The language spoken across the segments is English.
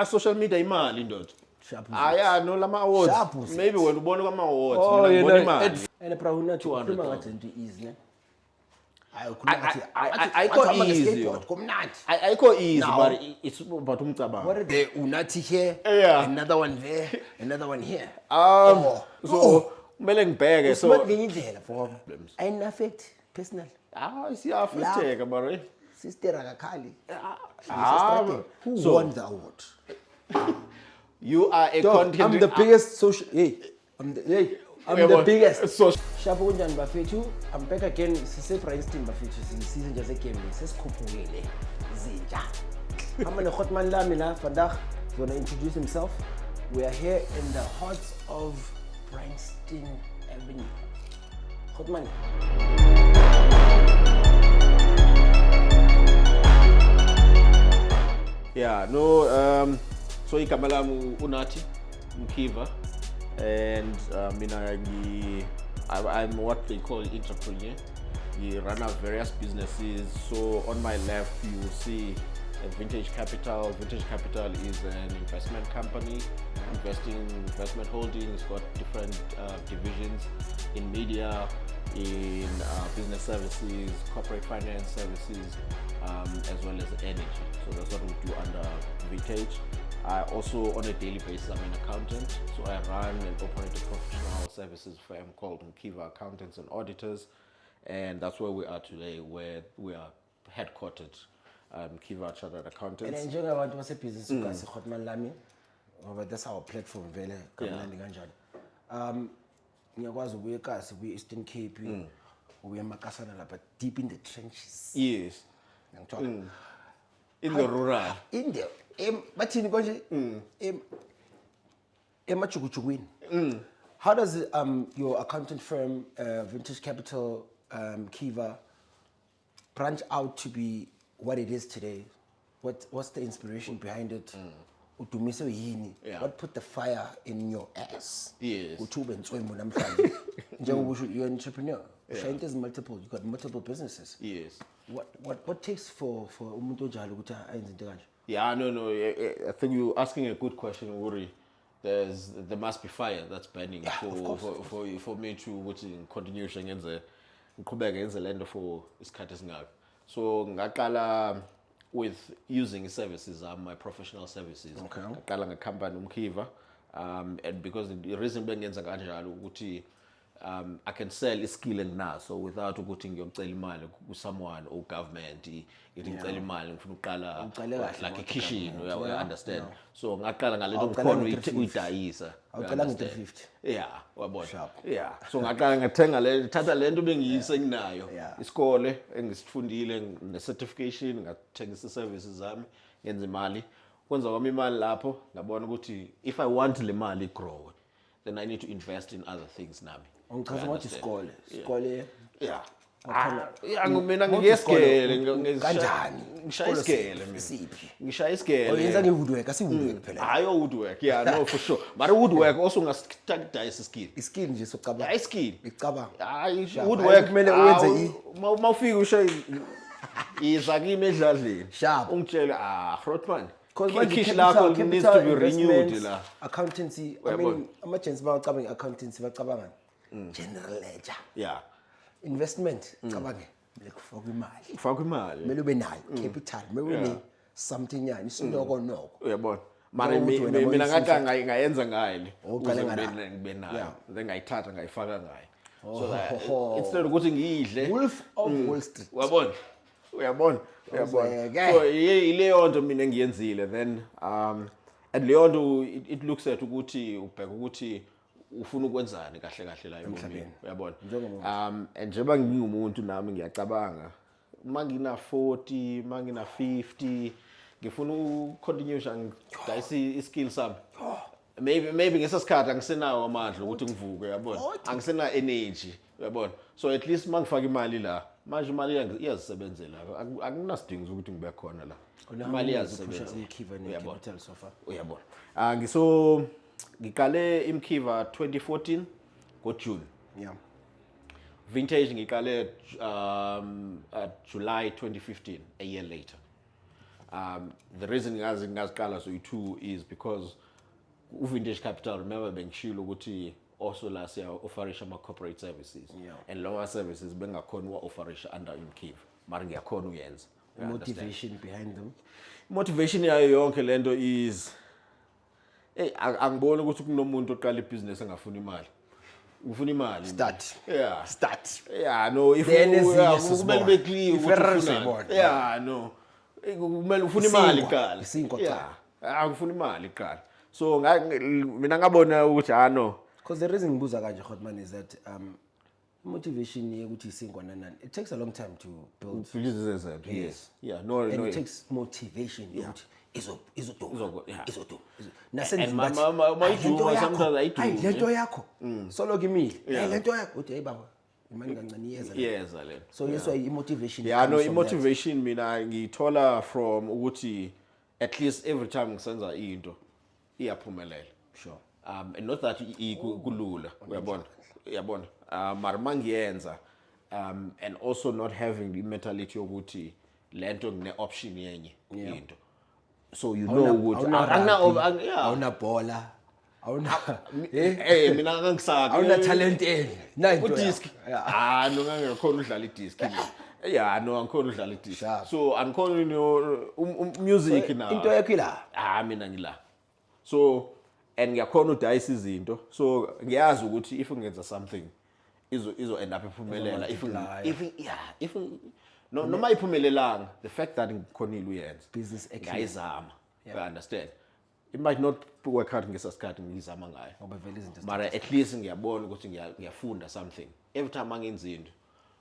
social media imali indoda. Sharp. Yeah, no lama awards. Sharp. Maybe when ubona kwama awards, Oh, mina ngibona imali. And Unathi 200,000. ukhuluma ngathi into easy, ne? Ayikho easy. Ayikho easy, but it's about umcabango. What are they? Unathi here, another one there, another one here. So kumele ngibheke so ngenye indlela for ayina affect personal. Siyafutheka bari. Sister akakhali. Who won the award? You are a content. I'm the biggest social. I'm the biggest. Shapo kunjani bafethu? I'm back again. Sise Princeton bafethu. Season nje segame sesikhuphukile. Zinja. Amane Khotman lami la vandag. He's going to introduce himself. We are here in the heart of Princeton Avenue. Khotman. Yeah, no, so igama lami Unathi, Mkiva, and I'm what they call entrepreneur. We run our various businesses. So on my left, you will see Vintage Capital. Vintage Capital is an investment company, investment holdings, got different divisions in media, in business services, corporate finance services, as well as energy. So that's what we do under Vintage. I also, on a daily basis, I'm an accountant. So I run and operate a professional services firm called Mkiva Accountants and Auditors. And that's where we are today, where we are headquartered. Mkiva Chartered Accountants. And enjoy about what's a business ukasi Khotman lami. That's our platform vele kamnandi kanjani. Ngiyakwazi ukuya kasi we Eastern Cape, we emakasana lapha deep in the trenches. Yes. In the rural. In the bathini konje emajukujukwini. How does your accountant firm Vintage Capital Mkiva branch out to be what it is today? What's the inspiration behind it? Udumise yini? What put the fire in your ass? Yes. Utube ntswembu namhlanje. Njengoba you're an entrepreneur. There's multiple. You got multiple businesses. Yes. What takes for umuntu onjalo ukuthi ayenze into kanje? Yeah, no. I think you're asking a good question, Uri. There must be fire that's burning for me to continue ngenze lento for isikhathi esingaka. So ngaqala with using services, my professional services. Ngaqala ngecompany Mkiva, and because the reason bengenza kanjalo ukuthi I can sell a skill and now, so without ukuthi ngiyocela imali ku someone or government ithi ngicela imali ngifuna uqala like a kitchen, you understand. So ngaqala ngalento ngikhono uyidayisa. Awucela nge-350. Yeah, wabona. Yeah. So ngaqala ngathenga thatha lento bengiyise nginayo. Isikole engisifundile ne-certification, ngathengisa services zami, ngenza imali. Kwenza kwami imali lapho ngabona ukuthi if I want le mali grow, then I need to invest in other things nami. Ngichaza ukuthi isikole. Yeah. Mina ngiyesikele kanjani? Ngishaya isikele mina. Siphi? Ngishaya isikele. Oyenza ngewoodwork, asiwoodwork phela. Hayi woodwork, yeah, no for sure. But woodwork also ungasitadisa skill. Iskill nje sokucabanga. Hayi skill. Icabanga. Hayi woodwork kumele uyenze mawufika ushaye iza kimi edladleni. Sharp. Ungitshela Rotman. Because capital needs to be renewed la. Accountancy, I mean, ama-agents bacabanga accountancy bacabanga general ledger. Yeah. Investment, cabange kufaka imali. Ufaka imali. Mele ube nayo capital, mele ube something yani sinoko noko. Uyabona. Mara mina ngathi ngayenza ngayo le. Ngibe nayo. Then ngayithatha ngayifaka ngayo. So instead ukuthi ngiyidle. Wolf of Wall Street. Uyabona. So ileyo nto mina ngiyenzile then and leyo nto it looks at ukuthi ubheka ukuthi ufuna ukwenzani kahle la emhlabeni, uyabona. And njengoba ngingumuntu nami ngiyacabanga mangina 40 mangina 50 ngifuna ucontinue ngidayisa iskills sami. Maybe ngesasikhathi angisenawo amandla ukuthi ngivuke, uyabona. Angisena energy, uyabona. So at least mangifaka imali la manje imali iyazisebenzela, akunasidingo ukuthi ngibe khona la. Imali iyazisebenzela. Mkiva ne-capital so far. Uyabona. Ngikale Mkiva 2014 ngoJune. Yeah. Vintage ngikale July 2015, a year later. The reason ngazikala so you is because Vintage Capital, remember bengishilo ukuthi also last year offerisha ama corporate services and lower services bengakhona offerisha under Mkiva mara ngiyakhona uyenza. Motivation behind them. Motivation yayo yonke lento is angiboni ukuthi kunomuntu oqala ibusiness engafuni imali. Ufuna imali. Start. Yeah. Start. Yeah, no, if kumele be clear ukuthi yeah, no. Kumele ufuna imali qala. Yeah. Ufuna imali qala. So mina ngabona ukuthi no. Because the reason ngibuza kanje Hotman is that motivation ukuthi isingwana nani. It takes a long time to build. Yes. Yeah, no. It takes motivation ukuthi izodo. And my sometimes I do. Hey, lento yakho. Solo kimile. Hey, lento yakho uthi hey baba. Imali kancane iyeza. Yes, ale. So yes why motivation. Yeah, no, motivation mina ngithola from ukuthi at least every time ngisenza into iyaphumelela. Sure. And not that kulula uyabona mara mangiyenza and also not having the mentality yokuthi lento ngine option yenye into so you know ukuthi awuna bola awuna mina ngangisaka awuna talent nine disk no ngangikhona udlala idisk yeah no angikhona udlala idisk so angikhona music now into yakho ila mina ngila so and ngiyakhona udayisa izinto so ngiyazi ukuthi if ngenza something izo end up iphumelela if noma iphumelelanga the fact that ngikhonile uyenza business ngiyizama you understand it might not work out ngesasikhathi ngizama ngayo ngoba vele izinto mara at least ngiyabona ukuthi ngiyafunda something every time angenza into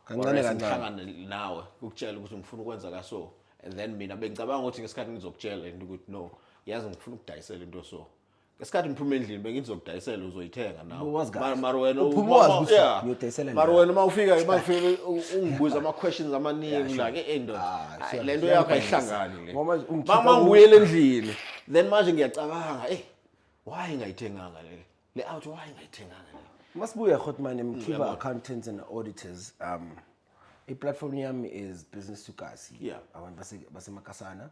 kancane kancane nawe ukutshela ukuthi ngifuna ukwenza kaso and then mina bengicabanga ukuthi ngesikhathi ngizokutshela into ukuthi no yazi ngifuna ukudayisela into so ngesikhathi ngiphuma endlini bengizokudayisela uzoyithenga nawe mara wena uyodayisela mara wena mawufika ungibuza ama questions amaningi like lento yakho ayihlangani le mama ngibuyele endlini then manje ngiyacabanga why ngayithenganga le out why ngayithenganga le masibuya Hotman Mkiva Accountants and Auditors i-platform yami is business to kasi abantu basemakasana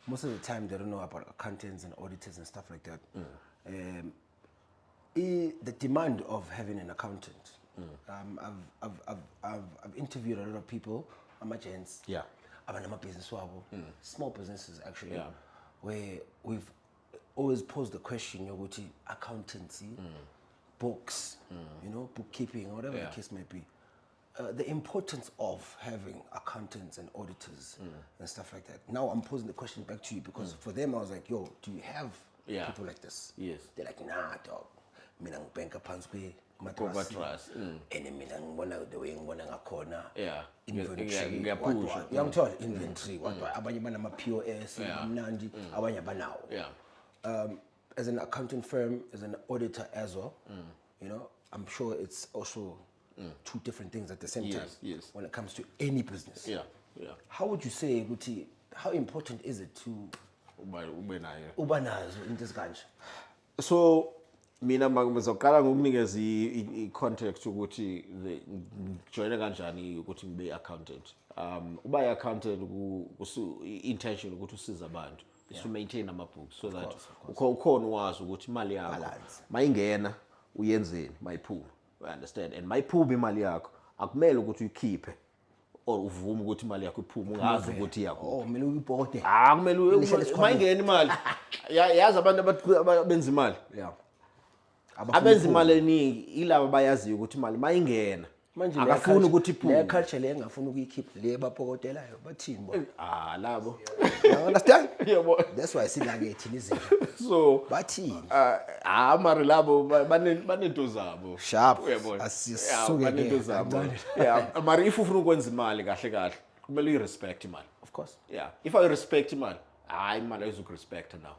most of the time they don't know about accountants and auditors and stuff like that. The demand of having an accountant. I've interviewed a lot of people, agents, business small businesses actually, where we've always posed the question, accountancy, books, bookkeeping, whatever the case may be. The importance of having accountants and auditors and stuff like that. Now I'm posing the question back to you because for them I was like, yo, do you have people like this? Yes. They're like, nah, dog. Mina ngibanka phansi matras. And mina ngibona the way ngibona ngakhona. Inventory. Ngiyamthola inventory. Abanye banama POS, amnandi, abanye banawo. As an accounting firm, as an auditor as well, I'm sure it's also two different things at the same time when it comes to any business. How would you say, Guti, how important is it to ubanazo in this kanje? So mina ngizokala ngokunikeza i-context ukuthi join kanjani ukuthi ngibe accountant. Uba accountant intention ukuthi usiza abantu is to maintain ama books so that ukhona wazi ukuthi imali yakho mayingena uyenzeni mayiphuma. I understand and mayiphuma imali yakho akumele ukuthi uyikhiphe or uvume ukuthi imali yakho iphuma ungazi ukuthi yakho kumele uyipote kumele mayingena imali yazi abantu abenza imali abenza imali eningi ilabo bayaziyo ukuthi imali mayingena manje akafuni ukuthi iphuma le culture le engafuni ukuyikhipha le bapokotelayo bathini bo labo you understand that's why silakethi izinto so bathini mara labo banento zabo sharp asisuke banento zabo mara if ufuna ukwenza imali kahle kumele uyirespect imali of course if I respect imali imali ayizokurespect now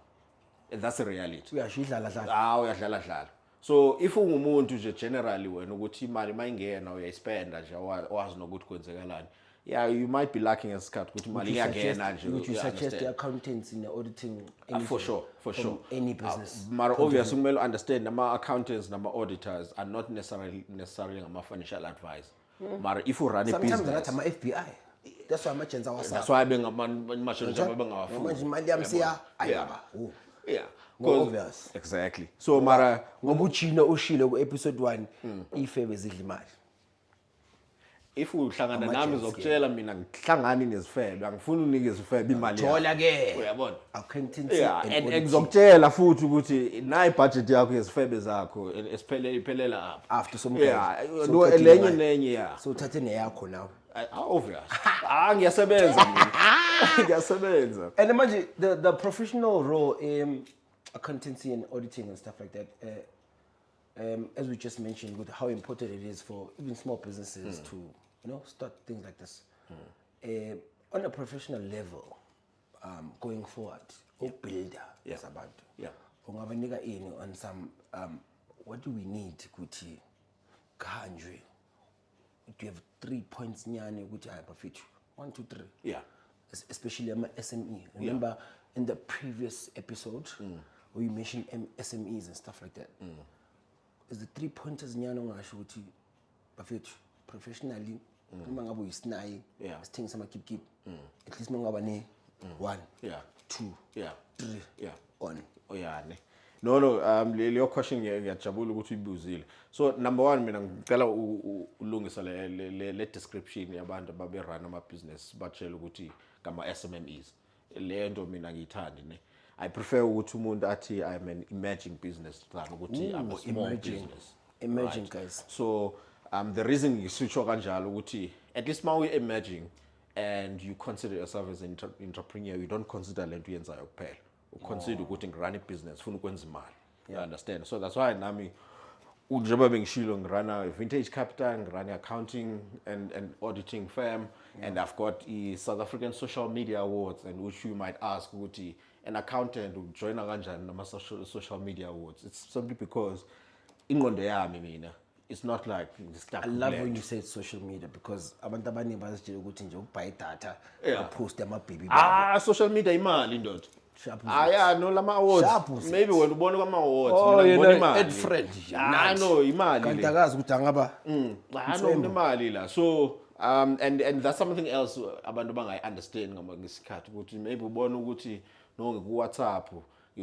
and that's the reality uyadlala so if ungumuntu nje generally wena ukuthi imali mayingena uyayispenda nje wazi nokuthi kwenzekalani you might be lacking esikhathi ukuthi imali iyangena nje you suggest the accountants in the auditing for sure any business but obviously kumele understand nama accountants nama auditors are not necessarily ngama financial advisor but if you run a business sometimes that's my FBI that's why amajensi awasaba. That's why bengamashintsha bengawafuni. Manje imali yami siya ayaba. Yeah. Obvious. Exactly. So mara ngoba uJina ushilo ku episode 1 ifebe zidla imali. If uhlangana nami uzokutshela mina ngihlangani nezifebe angifuni unike izifebe imali yakho. Thola ke. Uyabona? Accountancy and ngizokutshela futhi ukuthi nayi budget yakho yezifebe zakho iphelela apha. After some no lenye nenye so uthathe neyakho now. Obvious. Ngiyasebenza mina. Ngiyasebenza. And imagine the professional role in accountancy and auditing and stuff like that. As we just mentioned, with how important it is for even small businesses to, start things like this. On a professional level, going forward, builder as abantu. Yeah. Ungabanika ini on some what do we need ukuthi kanjwe? Do you have 3 points nyane ukuthi ayabafithu? 1, 2, 3. Yeah. Especially SME. Remember in the previous episode where you mentioned SMEs and stuff like that. Is the 3 pointers nyana ungasho ukuthi bafethu professionally uma ngabe uyisinayi sithengisa ama keep at least mangaba ne 1 2 3 on oyane no leyo question ngiyajabula ukuthi uyibuzile. So number 1 mina ngicela ulungisa le description yabantu ababe run ama business batshela ukuthi kama SMEs le nto mina ngiyithandi ne. I prefer ukuthi umuntu athi I'm an emerging business than ukuthi I'm a small business. Emerging guys. So the reason ngisitsho kanjalo ukuthi at least now we're emerging and you consider yourself as an entrepreneur, you don't consider lento yenzayo kuphela. You consider ukuthi ngirun a business ufuna ukwenza imali. You understand? So that's why nami njengoba bengishilo ngirana Vintage Capital, ngirana accounting and auditing firm, and I've got the South African Social Media Awards, and which you might ask ukuthi an accountant will join kanjani nama social media awards. It's simply because ingqondo yami mina it's not like stuck. I love when you say social media because abantu abaningi bazitshela ukuthi nje ukubhayi data post ama baby social media imali ndoda. No lama awards. Maybe when ubona kwama awards mina imali. Ed friend. No imali. Kanti akazi ukuthi angaba imali la. So and that's something else abantu bangayi understand ngesikhathi ukuthi maybe ubona ukuthi no ku WhatsApp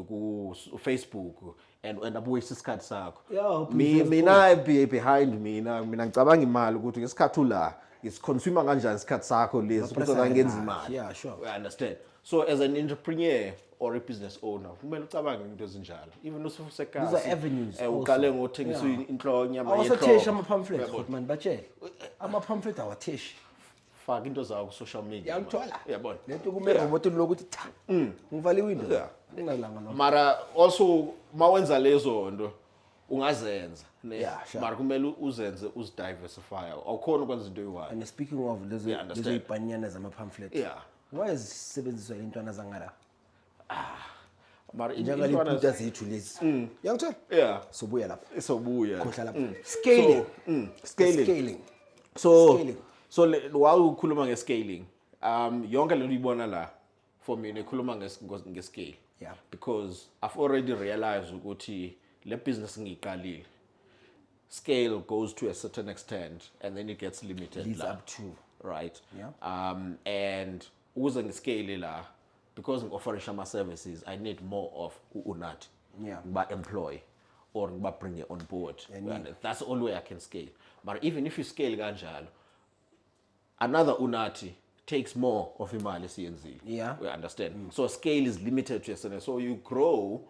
ku Facebook and abuwaste isikhathi sakho. Mina behind mina ngicabanga imali ukuthi ngesikhathi la is consumer kanjani isikhathi sakho lesi ukuthi angenza imali. Yeah, sure. I understand. So as an entrepreneur or a business owner kumele ucabange into ezinjalo. Even ususekasi. These are avenues. Uqale ngothengisa inhlo nyama yethu. Awasathishi ama pamphlets man batshela. Ama pamphlets awathishi. Faka into zawo ku social media. Yangithola. Yabona. Lento kumele ngomotweni lokuthi cha. Ngivale window. Nginalanga lo. Mara also mawenza lezo nto ungazenza ne. Mara kumele uzenze uzidiversify. Awukhona ukwenza into eyi-one. And speaking of lezo ipanyana zama pamphlets. Yeah. Why is sebenziswa intwana zangala? Mara intwana zethu lezi. Yangithola? Yeah. Sobuya lapha. Sobuya. Khohla lapha. Scaling. So while ukhuluma nge-scaling, yonke lento uyibona la for me nekhuluma nge-scale. Yeah. Because I've already realized ukuthi le business ngiyiqalile. Scale goes to a certain extent and then it gets limited. Leads up to. Right. Yeah. And ukuze ngiscale la because ngi-offerisha ama-services, I need more of Unathi. Yeah. Ngiba employ or ngiba bring it on board. And that's the only way I can scale. But even if you scale kanjalo, another Unathi takes more of imali esiyenzile. Yeah. We understand. So scale is limited to a certain. So you grow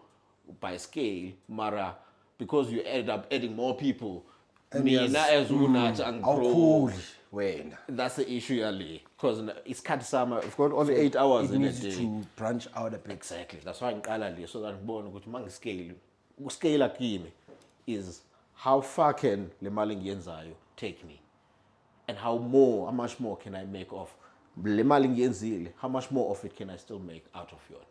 by scale, mara because you end up adding more people. Mina as Unathi and grow. That's the issue yali. Because it's cut summer. We've got only 8 hours in a day. It needs to branch out a bit. Exactly. That's why I'm so that ngibona ukuthi mangiscale. Scale akimi is how far can le mali ngiyenzayo take me? And how much more can I make of le mali ngiyenzile? How much more of it can I still make out of yona?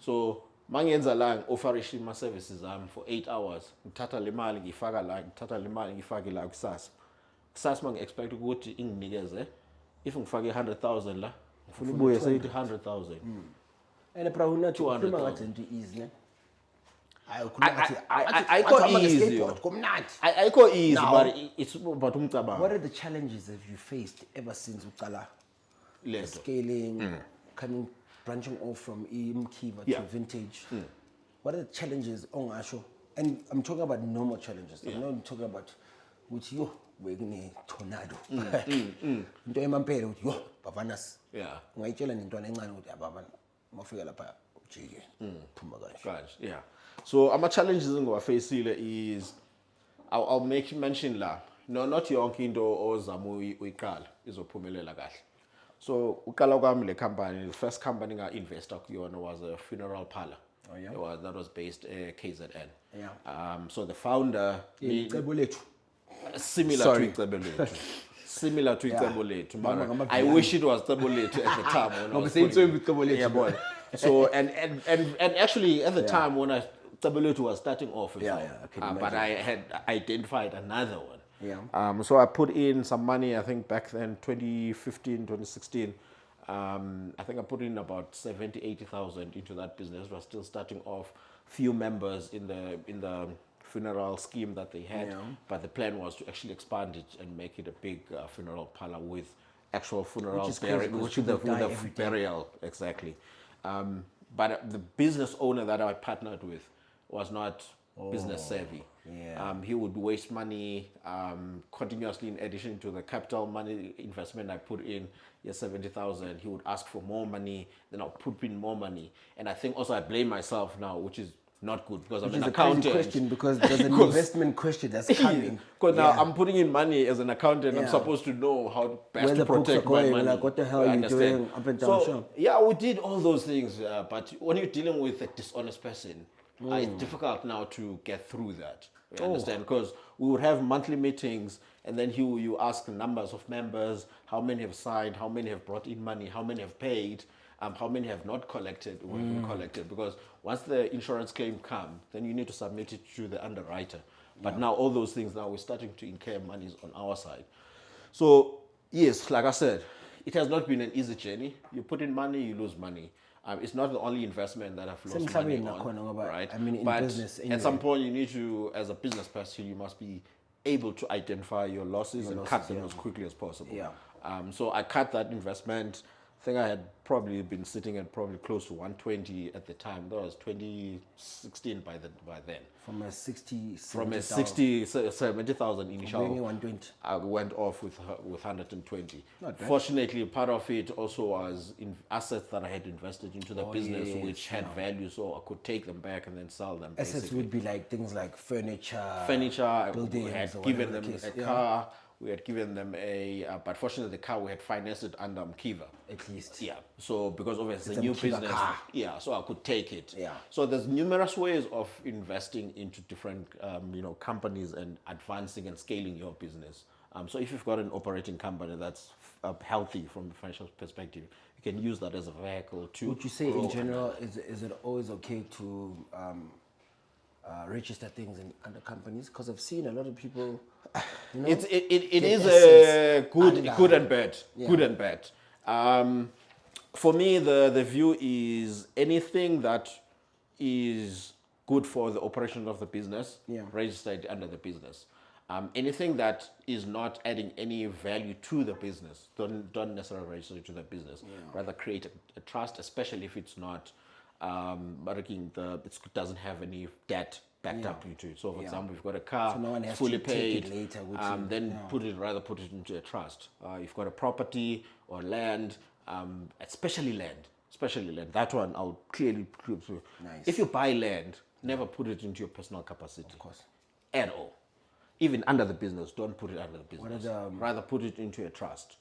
So mangiyenza la offerisha ama services for 8 hours, ngithatha le mali ngifaka la, ngithatha le mali ngifake la kusasa. Kusasa mangi-expect ukuthi inginikeze if ngifake 100,000 la, ngifuna ubuye seyithi 100,000. And probably 200 ngathi into easy ne. Ayikho easy but it's about umcabango. What are the challenges have you faced ever since uqala scaling, branching off from Mkiva to vintage. What are the challenges on Asho? And I'm talking about normal challenges. I'm not talking about which you we're going tornado. Into emampere with yo bavanas. Yeah. Ungayitshela nentwana encane ukuthi ababa mafika lapha ujike phuma kanje. Yeah. So ama challenges engowafacile is I'll make mention la. No, not yonke into ozama uyiqala izophumelela kahle. So uqala kwami le company, the first company nga investor kuyona was a funeral parlor. Oh yeah. That was based KZN. Yeah. So the founder similar to Icebo similar to Icebo but I wish it was Icebo at the time. Yeah, boy. So and actually at the time when Icebo was starting off, but I had identified another one. Yeah. So I put in some money. I think back then, 2015, 2016. I think I put in about 80,000 into that business. It was still starting off. Few members in the funeral scheme that they had, but the plan was to actually expand it and make it a big funeral parlor with actual funeral burial, exactly. But the business owner that I partnered with was not business savvy. He would waste money continuously. In addition to the capital money investment I put in, 70,000, he would ask for more money, then I'll put in more money. And I think also I blame myself now, which is not good because I'm an accountant. Which is a crazy question because there's an investment question that's coming. Because now I'm putting in money as an accountant. I'm supposed to know how best to protect my money. Like, what the hell are you doing up and down? So, yeah, we did all those things. But when you're dealing with a dishonest person, it's difficult now to get through that. You understand? Because we would have monthly meetings, and then you ask the numbers of members, how many have signed, how many have brought in money, how many have paid, how many have not collected or have been collected. Because once the insurance claim comes, then you need to submit it to the underwriter. But now all those things, now we're starting to incur monies on our side. So yes, like I said, it has not been an easy journey. You put in money, you lose money. It's not the only investment that I've lost money on, right? I mean, in but business, anyway. At some point, you need to, as a business person, you must be able to identify your losses and cut them as quickly as possible. So I cut that investment. I think I had probably been sitting at probably close to 120 at the time. That was 2016 by then. From a 70,000 initial. 120. I went off with 120. Fortunately, part of it also was in assets that I had invested into the business, which had value, so I could take them back and then sell them. Assets would be like things like furniture, buildings. We had given them a car. We had given them but fortunately the car we had financed it under Mkiva. At least. Yeah. So because obviously it's a new business. Car. Yeah. So I could take it. Yeah. So there's numerous ways of investing into different companies and advancing and scaling your business. So if you've got an operating company that's healthy from the financial perspective, you can use that as a vehicle to. Would you say in general is it always okay to register things under companies? Because I've seen a lot of people. It is a good and bad. Good and bad. For me, the view is anything that is good for the operation of the business, registered under the business. Anything that is not adding any value to the business, don't necessarily register to the business. Rather create a trust, especially if it's not, it doesn't have any debt backed up into it. So for example, you've got a car, so no one has fully to paid, take it later, then put it into a trust. You've got a property or land, especially land. That one I'll clearly prove to you. Nice. If you buy land, never put it into your personal capacity. Of course. At all. Even under the business, don't put it under the business. Rather put it into a trust.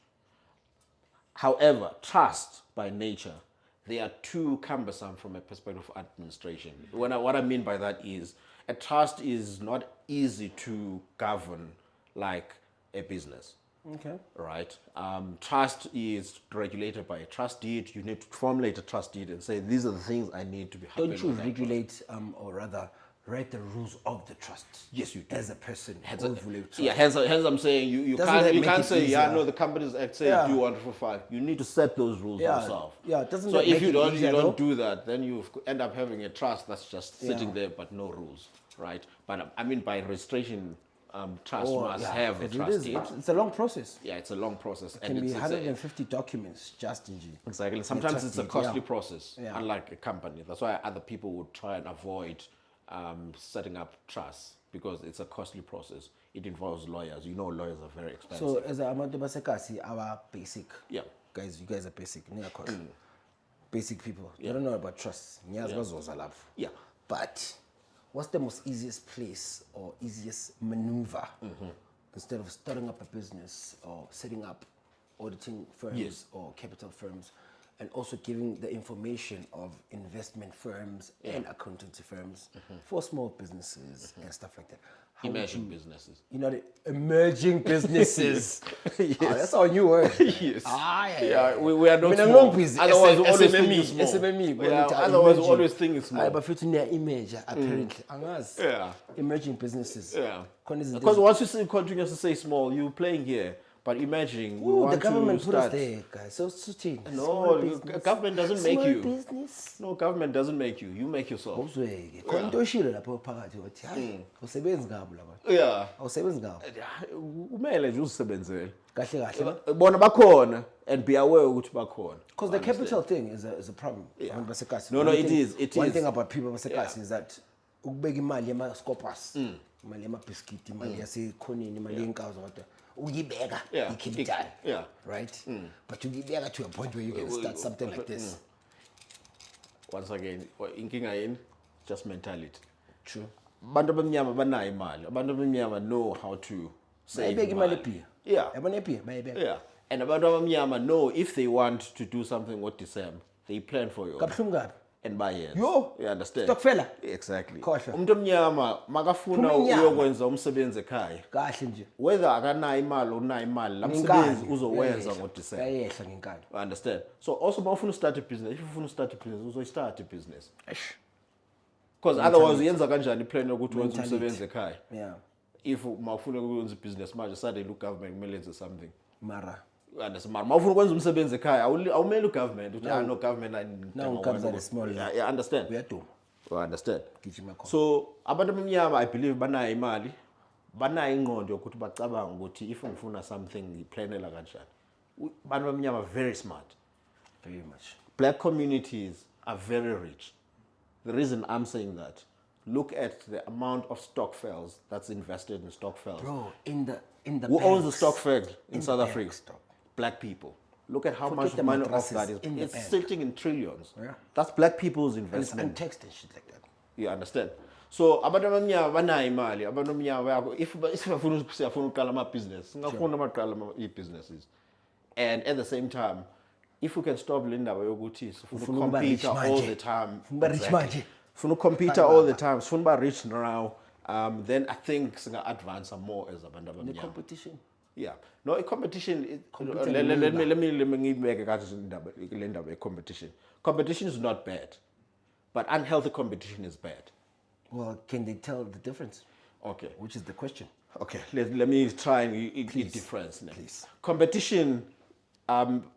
However, trust by nature, they are too cumbersome from a perspective of administration. What I mean by that is, a trust is not easy to govern like a business. Okay. Right? Trust is regulated by a trust deed. You need to formulate a trust deed and say, these are the things I need to be happy with. Don't you regulate, or rather, write the rules of the trust? Yes, you do. As a person. Hence I'm saying you can't say, the Companies Act says do 1 for 5. You need to set those rules yourself. Yeah, doesn't so that if make you it don't do that, then you end up having a trust that's just sitting there but no rules, right? But I mean by registration, trust must have a trustee. It's a long process. Yeah, it's a long process. It can be 150 documents just in G. Exactly. Sometimes it's a costly process, unlike a company. That's why other people would try and avoid setting up trusts, because it's a costly process. It involves lawyers. You know, lawyers are very expensive. So, as Amanto Basekasi, our basic, yeah, guys, you guys are basic, basic people. You don't know about trusts. Yeah. But what's the most easiest place or easiest maneuver instead of starting up a business or setting up auditing firms or capital firms, and also giving the information of investment firms and accountancy firms for small businesses and stuff like that? Emerging businesses. You know, the emerging businesses. Yes. That's our new word. Yes. We are not small. Otherwise, we always think SME. it's small. SME. Yeah, otherwise, we always think it's small. But fit in their image, apparently. Yeah. Emerging businesses. Yeah. Because once you continue to say small, you're playing here. But imagine, the government put us there, guys. So no, government doesn't make you. Small business. No, government doesn't make you. You make yourself. Yeah. Umele nje uzisebenzele. Kahle kahle. Bona bakhona, and be aware ukuthi bakhona. Because the capital thing is a problem. Yeah. No, it is. One thing about people basekasi is that ukubeka imali ema-scopas, imali yama-biscuit, imali yasekhoneni, imali yenkawu zonke. Uyibeka, you keep it down, right? But you get to a point where you can start something like this. Once again, inkinga yini, just mentality. True. Abantu abamnyama banayo imali. Abantu abamnyama know how to save money. Yeah. And abantu abamnyama know if they want to do something with December, they plan for you. And buy it. Yo, you understand? Stockvels. Exactly. Umuntu omnyama makafuna uyokwenza umsebenzi ekhaya. Kahle nje. Whether akanayo imali unayo imali, lamsebenzi uzowenza ngoDecember. Ayehla ngenkani. Understand? So also mawufuna start a business, if you want to start a business, uzoyistart a business. Because otherwise uyenza kanjani plan yokuthi wenza umsebenzi ekhaya. Yeah. If mawufuna ukwenza business manje suddenly look government kumele enze something. Mara. Understand? Mawufuna ukwenza umsebenzi ekhaya awumele ugovernment uthi no government now comes at a small. Yeah, understand? We are done. You understand? So abantu abamnyama I believe banayo imali, banayo ingqondo yokuthi bacabanga ukuthi if ngifuna something ngiplanela kanjani. Abantu abamnyama very smart. Very much. Black communities are very rich. The reason I'm saying that, look at the amount of Stockvels that's invested in Stockvels. Bro, in the who owns the Stockvels in South Africa? Black people. Look at how much money of that is. It's sitting in trillions. Yeah. That's black people's investment. And taxed and shit like that. You understand? So abantu abamnyama banayo imali, abantu abamnyama if bafuna uqala ama business, singafuna baqala businesses. And at the same time, if we can stop le ndaba yokuthi sifuna compete all the time. Funa compete all the time. Sifuna ba rich now. Then I think singa advance more as abantu abamnyama. The competition. Yeah. No, a competition. Let me ngibeke kahle le ndaba competition. Competition is not bad, but unhealthy competition is bad. Well, can they tell the difference? Okay. Which is the question. Okay. Let me try and difference. Please. Competition,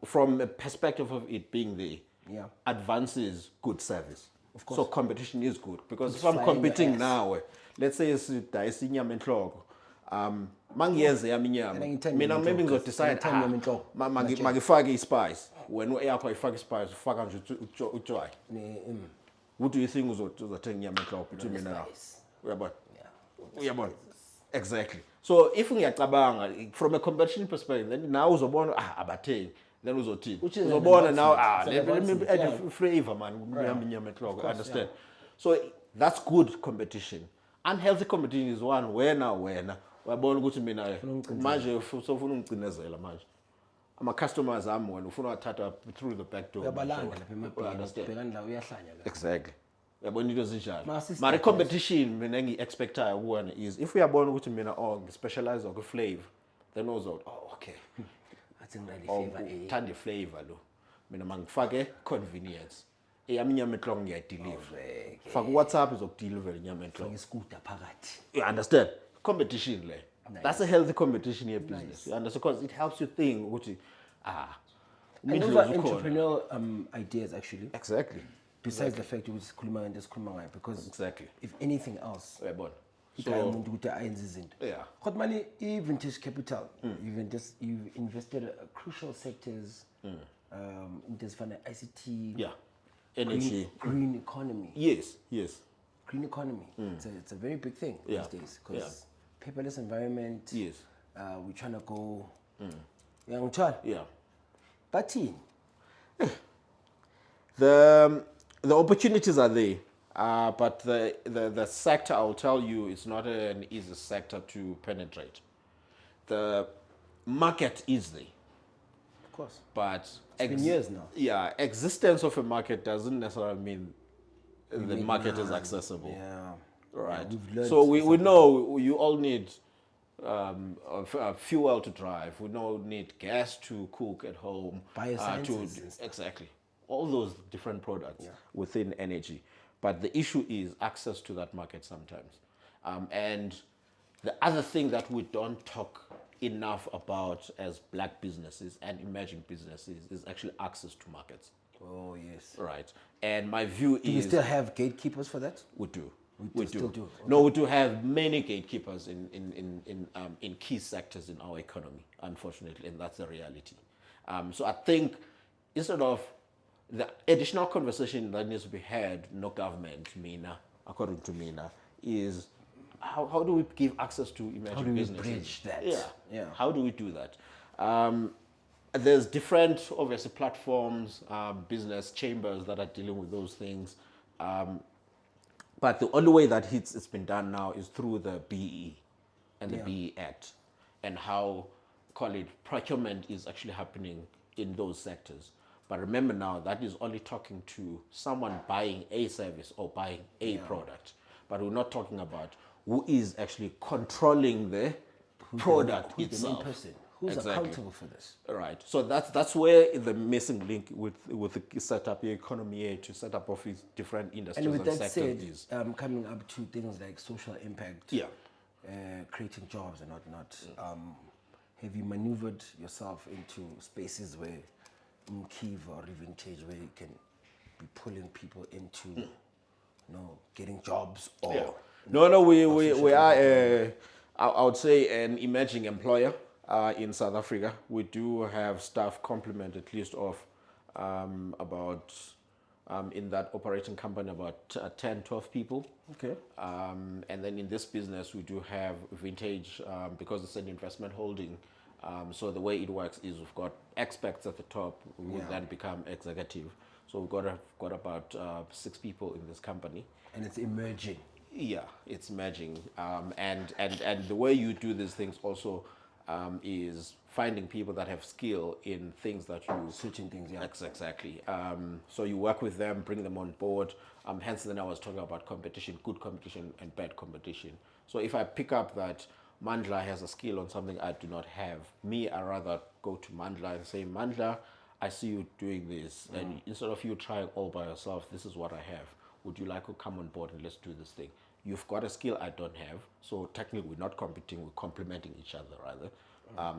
from a perspective of it being there, advances good service. Of course. So competition is good because if I'm competing now, let's say it's inyama enhloko. Mangiyenze yami inyama mina maybe ngizodecide magifake ispice wena yakho ayifake ispice ufaka nje utshwayi. What do you think uzothenga inyama enhloko to mina? Uyabona? Exactly. So if ngiyacabanga from a competition perspective, then now uzobona abathengi, then uzothini uzobona now let me add a flavor man inyama enhloko. Understand? So that's good competition. Unhealthy competition is one wena wabona ukuthi mina manje sofuna ungcinezela manje ama customers ami wena ufuna wathatha through the back door. Uyabalanda lapha emabhekeni bhekani la uyahlanya la. Exactly. Uyabona into ezinjalo. Mara competition mina ngi-expectayo kuwona is if uyabona ukuthi mina ngi-specialize ku flavor, then also okay. Athi ngirali flavor thanda flavor lo. Mina mangifake convenience. Eyami inyama enhloko ngiyadeliver. Faka WhatsApp izokudeliver inyama enhloko. Ngiskuda phakathi. You understand? Competition le. Nice. That's a healthy competition in business. Nice. You understand? Because it helps you think ukuthi and those are entrepreneurial ideas actually. Exactly. Besides the fact you khuluma ngento esikhuluma ngayo, because exactly. If anything else, Yeah. Got money, vintage capital. You've invested crucial sectors. In this fund ICT. Yeah. Energy. Green economy. Yes. Green economy. It's a very big thing these days because paperless environment. Yes. We're trying to go. Yeah. But the opportunities are there, but the sector, I'll tell you, is not an easy sector to penetrate. The market is there, of course, but it's been years now. Yeah, existence of a market doesn't necessarily mean the market is accessible. Yeah, right. Yeah, so we know you all need fuel to drive. We know need gas to cook at home. Biosciences. Exactly. All those different products within energy. But the issue is access to that market sometimes. And the other thing that we don't talk enough about as black businesses and emerging businesses is actually access to markets. Oh, yes. Right. And my view is... Do we still have gatekeepers for that? We do. We still do. Okay. No, we do have many gatekeepers in key sectors in our economy, unfortunately, and that's the reality. So I think instead of the additional conversation that needs to be had, no government, MENA, according to MENA, is how do we give access to emerging businesses? How do we bridge that? Yeah. How do we do that? There's different, obviously, platforms, business chambers that are dealing with those things. But the only way that it's been done now is through the BE and the BE Act and how, call it, procurement is actually happening in those sectors. But remember now, that is only talking to someone buying a service or buying a product. But we're not talking about who is actually controlling the product who's itself. The main person? Who's accountable for this? Right. So that's where the missing link with the setup, the economy to set up of these different industries and with that sectors said, coming up to things like social impact, creating jobs and whatnot, have you maneuvered yourself into spaces where Mkiva or Vintage, where you can be pulling people into, getting jobs or... No, we are, I would say, an emerging employer in South Africa. We do have staff complement at least of about, in that operating company, about 10, 12 people. Okay. And then in this business, we do have Vintage, because it's an investment holding. So the way it works is we've got experts at the top who then become executive. So we've got about 6 people in this company. And it's emerging. Yeah, it's emerging. And the way you do these things also is finding people that have skill in things that you... Switching things, Exactly. So you work with them, bring them on board. Hence then I was talking about competition, good competition and bad competition. So if I pick up that Mandla has a skill on something I do not have, I rather go to Mandla and say, Mandla, I see you doing this. And instead of you trying all by yourself, this is what I have. Would you like to come on board and let's do this thing? You've got a skill I don't have, so technically we're not competing, we're complementing each other rather.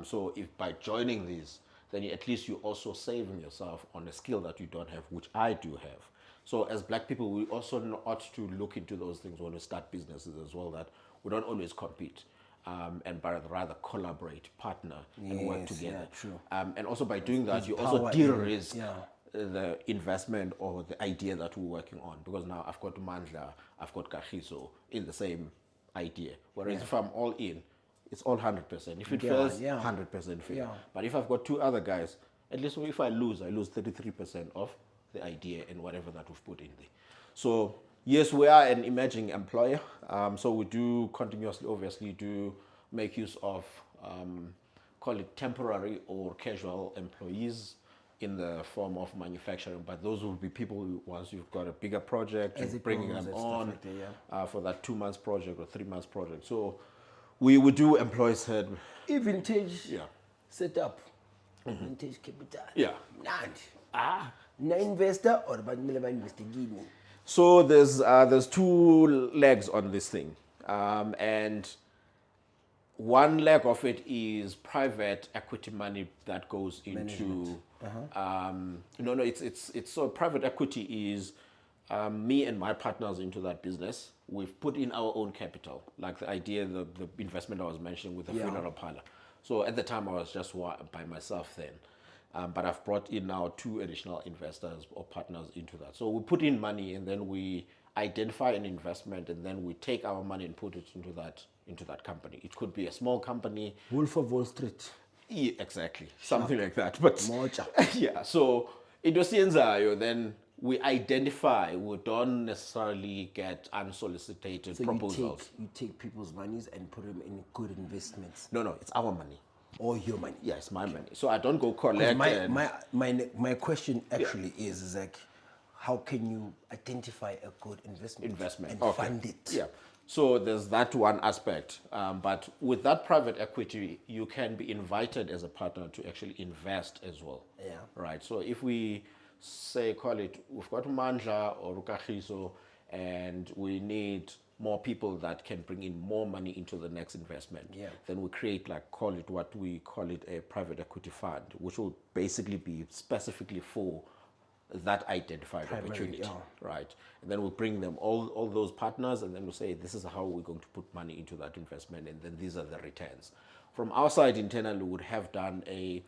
So if by joining these, then at least you're also saving yourself on a skill that you don't have, which I do have. So as black people, we also ought to look into those things when we start businesses as well, that we don't always compete. And but rather collaborate, partner, and work together. Yeah, true. And also by doing that, you also de-risk the investment or the idea that we're working on. Because now I've got Mandla, I've got Kagiso in the same idea. Whereas if I'm all in, it's all 100%. If it fails, 100% fail. Yeah. But if I've got 2 other guys, at least if I lose 33% of the idea and whatever that we've put in there. So yes, we are an emerging employer. So we do continuously, obviously, do make use of, call it temporary or casual employees in the form of manufacturing. But those will be people who, once you've got a bigger project, you're bringing them on for that 2 months project or 3 months project. So we do employ said Vintage set up. Vintage capital. Yeah. Na investor or investing. So there's 2 legs on this thing, and one leg of it is private equity money that goes into. It's so private equity is me and my partners into that business. we've put in our own capital, like the idea, the investment I was mentioning with the funeral parlor. So at the time I was just by myself then. But I've brought in now 2 additional investors or partners into that. So we put in money and then we identify an investment and then we take our money and put it into that company. It could be a small company. Wolf of Wall Street. Yeah, exactly. Something like that. But Mocha. yeah, so then we identify, we don't necessarily get unsolicited proposals. You take people's monies and put them in good investments. No, it's our money. Or your money. Yeah, it's my money. So I don't go collect. My question actually is like, how can you identify a good investment and fund it? Yeah. So there's that one aspect. But with that private equity, you can be invited as a partner to actually invest as well. Yeah. Right. So if we call it, we've got Mandla or Rukahiso, and we need more people that can bring in more money into the next investment. Yeah. Then we create what we call it a private equity fund, which will basically be specifically for that identified opportunity, right? And then we'll bring them all those partners, and then we'll say this is how we're going to put money into that investment, and then these are the returns. From our side internally, we would have done a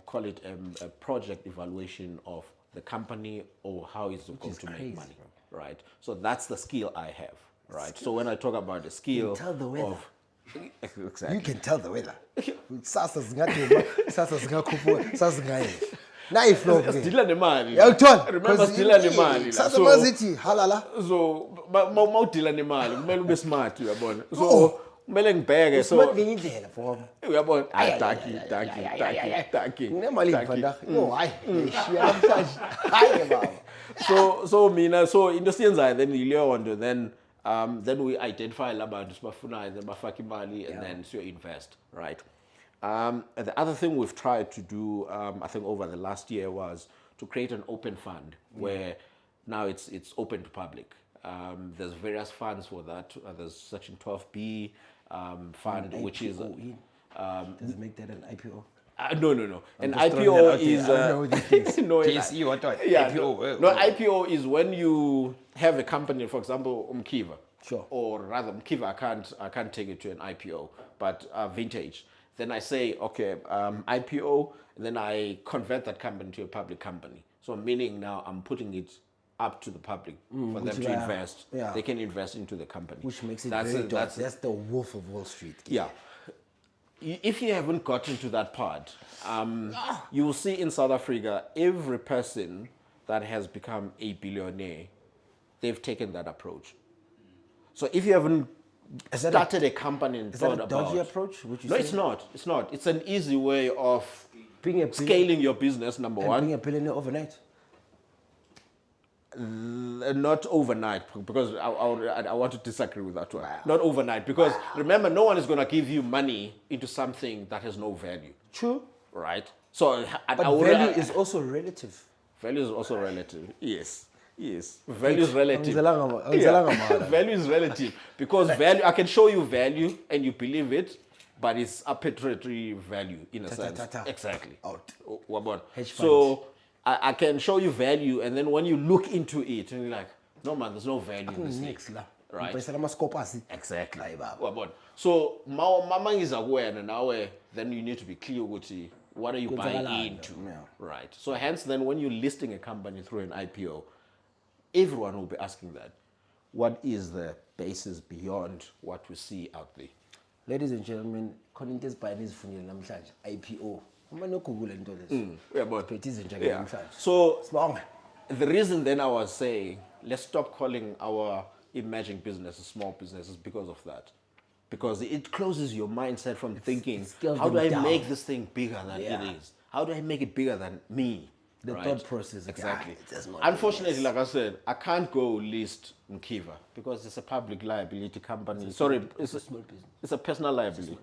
project evaluation of the company or how it's going to make money, right? So that's the skill I have, right? So when I talk about the skill, you can tell the weather. Exactly. You can tell the weather. Sidila nemali. Remember sidila nemali. So mawudila nemali kumele ube smart uyabona. So kumele ngibheke so smart ngenye indlela for uyabona taki nemali ngifanda no hayi ngishiya namhlanje hayi baba so into siyenzayo then yileyo nto then we identify labantu sibafunayo then bafaka imali and then so invest, right? The other thing we've tried to do, I think over the last year, was to create an open fund where now it's open to public. There's various funds for that. There's Section 12B fund, which is... does it make that an IPO? No. An IPO is... no, JSE, what? IPO. No, IPO is when you have a company, for example, Mkiva. Sure. Or rather, Mkiva, I can't take it to an IPO, but Vintage. Then I say, okay, IPO, and then I convert that company to a public company. So meaning now I'm putting it up to the public for them to invest. Yeah. They can invest into the company. Which makes it very dope. That's the Wolf of Wall Street. Yeah. If you haven't gotten to that part, you will see in South Africa, every person that has become a billionaire, they've taken that approach. So if you haven't started a company and thought about... Is that a dodgy approach? No, it's not. It's not. It's an easy way of scaling your business, number one. Being a billionaire overnight? Not overnight, because I want to disagree with that one. Wow. Not overnight, because remember, no one is going to give you money into something that has no value. True. Right? So, value is also relative. Value is also relative, yes. Value is relative. Value is relative. Because value, I can show you value and you believe it, but it's arbitrary value in a sense. Exactly. Out. So I can show you value, and then when you look into it, and you're like, no man, there's no value in this thing. Right? Exactly. So mama is aware, and now then you need to be clear with what are you buying into. Right. So hence then when you're listing a company through an IPO, everyone will be asking that. What is the basis beyond what we see out there? Ladies and gentlemen, Conintes Pioneers Funil Namshaj, IPO. So the reason then I was saying, let's stop calling our emerging businesses small businesses because of that. Because it closes your mindset from thinking, how do I make this thing bigger than it is? How do I make it bigger than me? The thought process. Exactly. Unfortunately, like I said, I can't go list Mkiva because it's a public liability company. Sorry, it's a small business. It's a personal liability.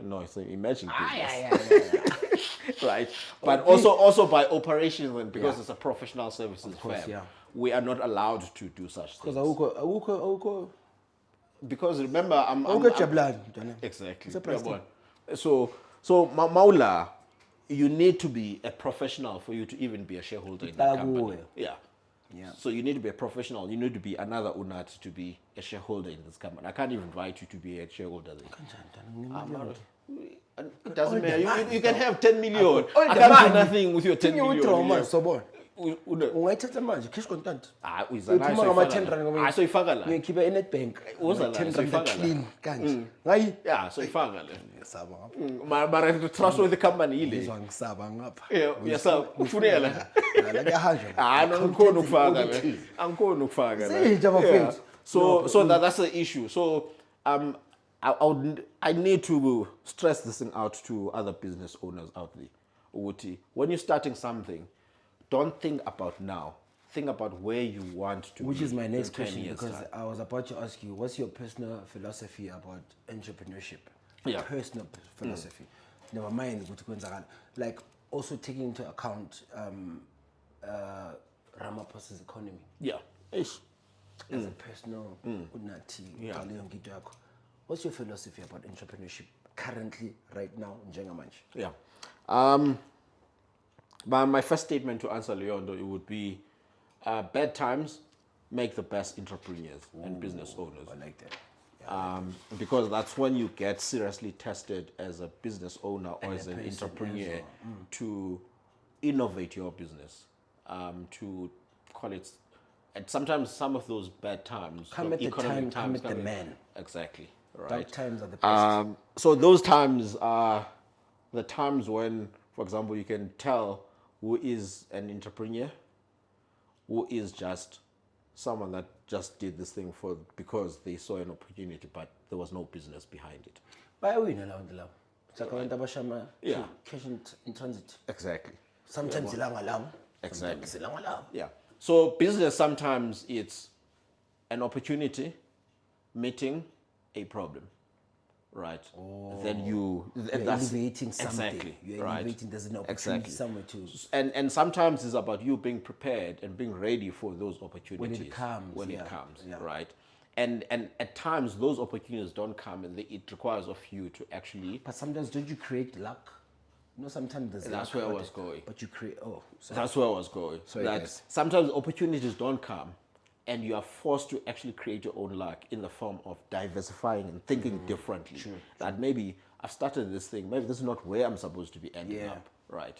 No, it's an emerging business. Right. But also by operations, and because it's a professional services firm, we are not allowed to do such things. Because remember, I'm exactly. So Maula, you need to be a professional for you to even be a shareholder in that company. Yeah. Yeah. So you need to be a professional. You need to be another Unathi to be a shareholder in this company. I can't even invite you to be a shareholder there. It doesn't matter. You can have 10 million. I can't do nothing with your 10 million. Ungayithatha manje cash contant. Uphuma ngama-10 rand ngoba soyifaka la. uyikhipha e-Nedbank. Uza la, 10 soyifaka rand la. clean kanje. Ngayi. Yeah, soyifaka la. Ngisaba ngapha. Mara trust with the company ile. Ngizwa ngisaba ngapha. Yesaba ufunela. La kuyahanjwa. Angikhona ukufaka la. Angikhona ukufaka la. Sija bafethu. So that's the issue. So I need to stress this thing out to other business owners out there. Uguti, when you're starting something, don't think about now. Think about where you want to Which be is my next in 10 question, years' because time. I was about to ask you, what's your personal philosophy about entrepreneurship? Yeah. Personal philosophy. Never mind ukuthi kwenzakala. Like also taking into account Ramaphosa's economy. Yeah. Ish. As a personal Unathi, uqale ngito yakho. What's your philosophy about entrepreneurship currently, right now, njengamanje? Yeah. But my first statement to answer Leondo, it would be bad times make the best entrepreneurs and business owners. I like that. Because that's when you get seriously tested as a business owner or as an person entrepreneur as well. to innovate your business, to call it. And sometimes some of those bad times, Come at the economic time, come at the come man. Exactly. Right. Dark times are the best. So those times are the times when, for example, you can tell who is an entrepreneur, who is just someone that just did this thing because they saw an opportunity, but there was no business behind it. Bayawina lawo nto lawo. Abantu abashama Yeah. cash in transit. Exactly. Sometimes ilanga lawo. Exactly. Sometimes ilanga lawo. Yeah. So business sometimes it's an opportunity meeting a problem, right? Then you're elevating something. Exactly. You're right. elevating. There's an opportunity somewhere to. And sometimes it's about you being prepared and being ready for those opportunities when it comes. it comes, right? And at times those opportunities don't come, and it requires of you to actually. But sometimes don't you create luck? You know, sometimes there's That's luck, where I was going. But you create. Oh, sorry. That's where I was going. Sorry, that guys. sometimes opportunities don't come, and you are forced to actually create your own luck in the form of diversifying and thinking differently. That maybe I've started this thing, maybe this is not where I'm supposed to be ending up, right?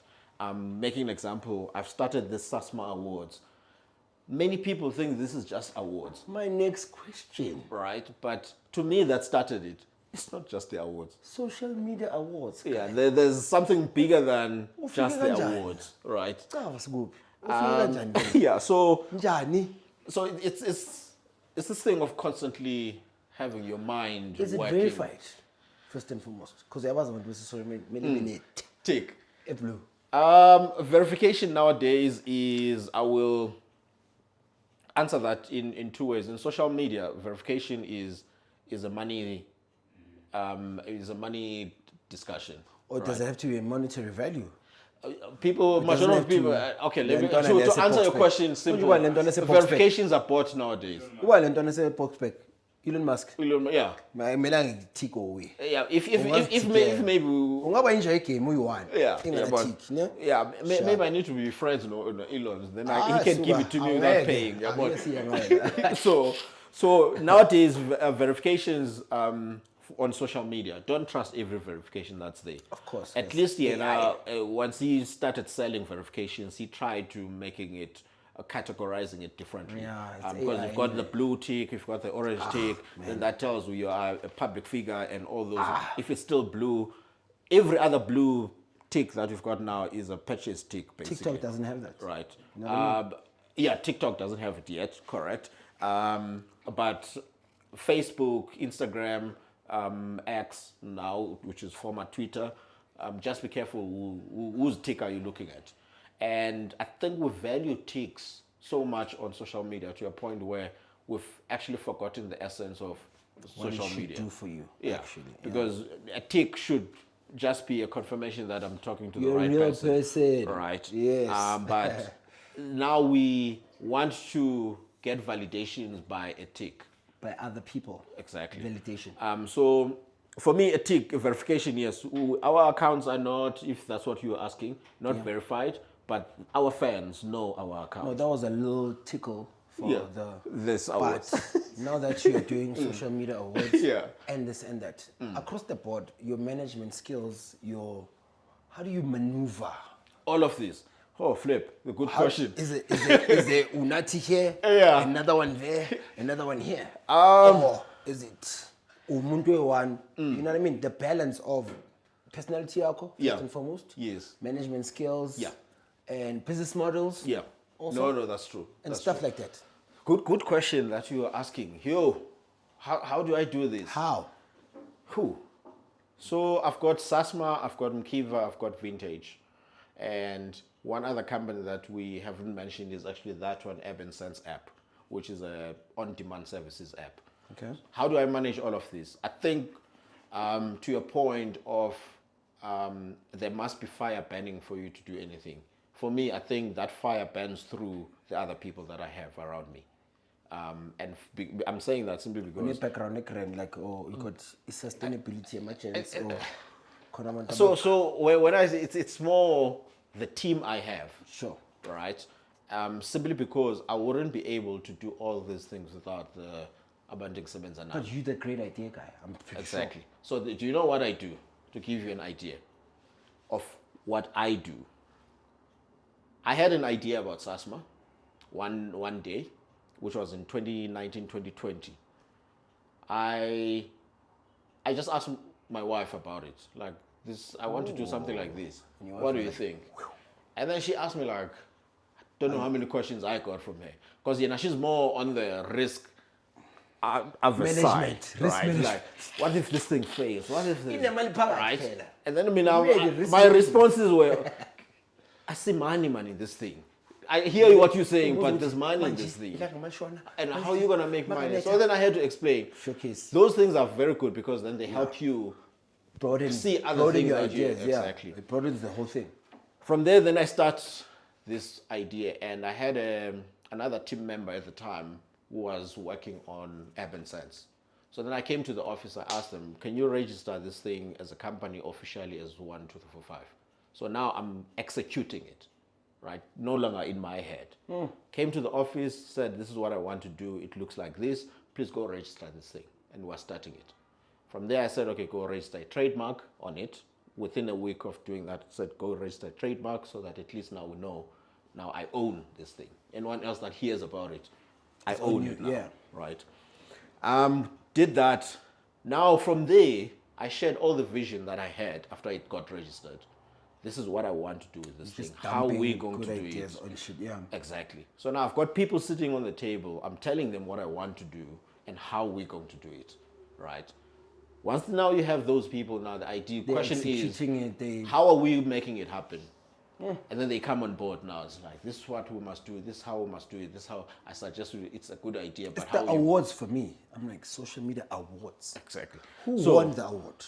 Making an example, I've started this SASMA Awards. Many people think this is just awards. My next question. Right? But to me, that started it. It's not just the awards. Social media awards. Yeah, there's something bigger than Ufike just the kanjani? awards, right? Njani? Yeah, so Njani? it's this thing of constantly having your mind Is it working. verified? First and foremost, because I wasn't going to say many Tick. a blue. Verification nowadays is, I will answer that in two ways. In social media, verification is a money discussion. Or does it have to be a monetary value? People, majority of people. Okay, let me to answer your question simple. Verifications are bought nowadays. Why don't I say box back? Elon Musk. Yeah. Mina tick away. Yeah. If maybe. Ungaba inje game uyi-1. Yeah. Maybe I need to be friends with Elon. Then he can give it to me without paying. So nowadays verifications on social media, don't trust every verification that's there. Of course. At least once he started selling verifications, he tried to making it categorizing it differently. Because you've got the blue tick, you've got the orange tick, then that tells you are a public figure and all those. If it's still blue, every other blue tick that you've got now is a purchase tick, basically. TikTok doesn't have that. Right. Yeah, TikTok doesn't have it yet, correct. But Facebook, Instagram, X now, which is former Twitter, just be careful whose tick are you looking at. And I think we value ticks so much on social media to a point where we've actually forgotten the essence of social media. Do for you, actually. Because a tick should just be a confirmation that I'm talking to the right real person. Right. Yes. But now we want to get validations by a tick. By other people. Exactly. Validation. So for me, a tick, a verification, yes. Our accounts are not, if that's what you're asking, not verified, but our fans know our account. No, that was a little tickle for this But now that you're doing social media awards and this and that, across the board, your management skills, how do you maneuver? All of this. Oh, Flip, a good question. Is there Unathi here, another one there, another one here? Or is it umuntu one? You know what I mean? The balance of personality, first and foremost. Yes. Management skills. Yeah. And business models. Yeah. Also, no, that's true. And that's stuff true. like that. Good question that you are asking. How do I do this? How? So I've got Sasma, I've got Mkiva, I've got Vintage. And one other company that we haven't mentioned is actually that one, Urban Sense app, which is a on-demand services app. Okay. How do I manage all of this? I think to your point of there must be fire burning for you to do anything. For me, I think that fire burns through the other people that I have around me. I'm saying that simply because... Your background, like, you got sustainability emergency. So when I say it's more the team I have. Sure. Right? Simply because I wouldn't be able to do all these things without the Abanding Sebenza now. But you're the great idea guy, I'm pretty Exactly. So do you know what I do? To give you an idea of what I do. I had an idea about Sasma one day, which was in 2019, 2020. I just asked my wife about it. Like, I want to do something like this. What do you think? And then she asked me, like, I don't know how many questions I got from her. Because, she's more on the risk averse side, right? Like, what if this thing fails? What if this, right? And then, my responses were, I see money in this thing. I hear what you're saying, but there's money in this thing. And how are you going to make money? So then I had to explain. Showcase. Those things are very good because then they help you see other things that you... Exactly. It broadens the whole thing. From there, then I start this idea. And I had another team member at the time who was working on Urban Sense. So then I came to the office, I asked them, can you register this thing as a company officially as 12345? So now I'm executing it. Right, no longer in my head. Came to the office, said, this is what I want to do. It looks like this. Please go register this thing. And we're starting it. From there, I said, okay, go register a trademark on it. Within a week of doing that, I said, go register a trademark so that at least now we know, now I own this thing. Anyone else that hears about it, I own it now. Yeah. Right. Did that. Now from there, I shared all the vision that I had after it got registered. This is what I want to do with this thing. How are we going to do it? On shit, yeah. Exactly. So now I've got people sitting on the table. I'm telling them what I want to do and how we're going to do it, right? Once now you have those people, now the idea question is, how are we making it happen? And then they come on board now. It's like, this is what we must do. This is how we must do it. This is how I suggest it's a good idea. But it's the awards for me. I'm like, social media awards. Exactly. Who won the award?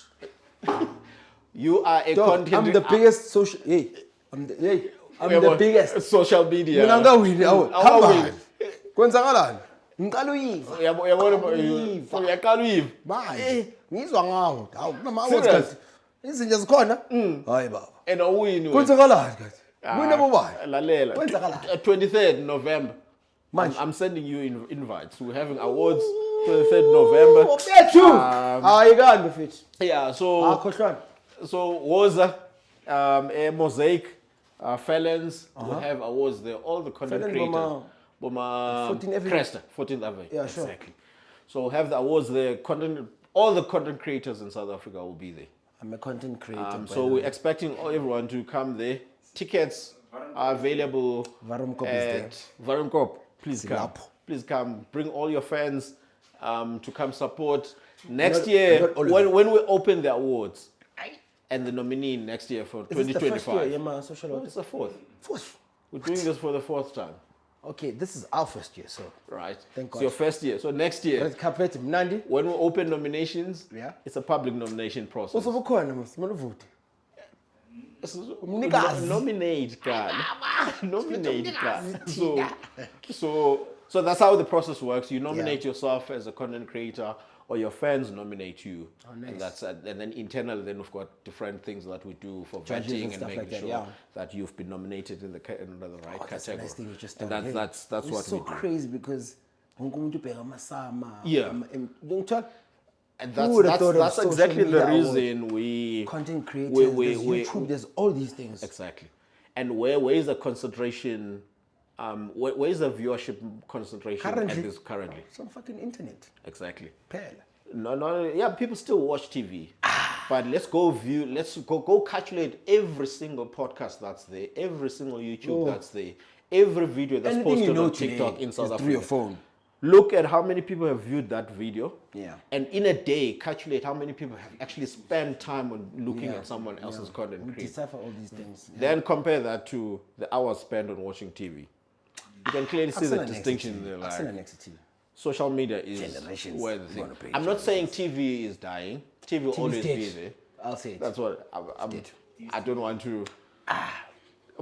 You are a content... I'm the biggest social... I'm the biggest... Social media. Mina ngawini award. Come on. Kwenzakalani? Ngiqala uyiva. Uyaqala uyiva. Manje ngizwa ngawo. Hawu kunama awards kanti. Izinto zikhona? Hayi baba. And awini. Kwenzakalani kanti? Wina bobani? Lalela. Kwenzakalani? 23rd November. I'm sending you invites. We're having awards 23rd November. Ayikani bafethu. Yeah, so... Akhohlwana. So Woza, Mosaic, Felons will have awards there. All the content creators. 14th Avenue. Yeah, sure. Exactly. So have the awards there. All the content creators in South Africa will be there. I'm a content creator. So we're expecting everyone to come there. Tickets are available WARMKOP at WARMKOP. Please come. Please come. Bring all your friends to come support. Next year, when we open the awards, and the nominee next year for 2025. Is this the first year, social no, it's the fourth. Fourth? We're doing this for the fourth time. Okay, this is our first year, so. Right. Thank God. It's your first year. So next year, when we open nominations, it's a public nomination process. Nominate, God. Nominate, God. So that's how the process works. You nominate yourself as a content creator, or your fans nominate you. Oh, nice. And that's and then internally, then we've got different things that we do for Judges vetting and and stuff making like that, sure yeah. that you've been nominated in the right That's the category. nice thing you just And done. that's It's what so we do. crazy because Yeah. Don't talk. And Who would have thought of that's social exactly the media or reason we content creators, we- there's we- YouTube, there's all these things. exactly. And where is the concentration? Where is the viewership concentration Currently. currently? It's on fucking internet. Exactly. Pale. No, yeah, people still watch TV. But let's go calculate every single podcast that's there, every single YouTube that's there, every video that's Anything posted you know on TikTok today in South is Africa. through your phone. Look at how many people have viewed that video. Yeah. And in a day, calculate how many people have actually spent time on looking at someone else's content We created. decipher all these things. Then compare that to the hours spent on watching TV. You can clearly see the Excellent distinction there. Excellent Like, executive. social media is Generations where the thing. gonna pay I'm not saying TV is dying. TV will always dead. be there. I'll say it. That's what I don't want to.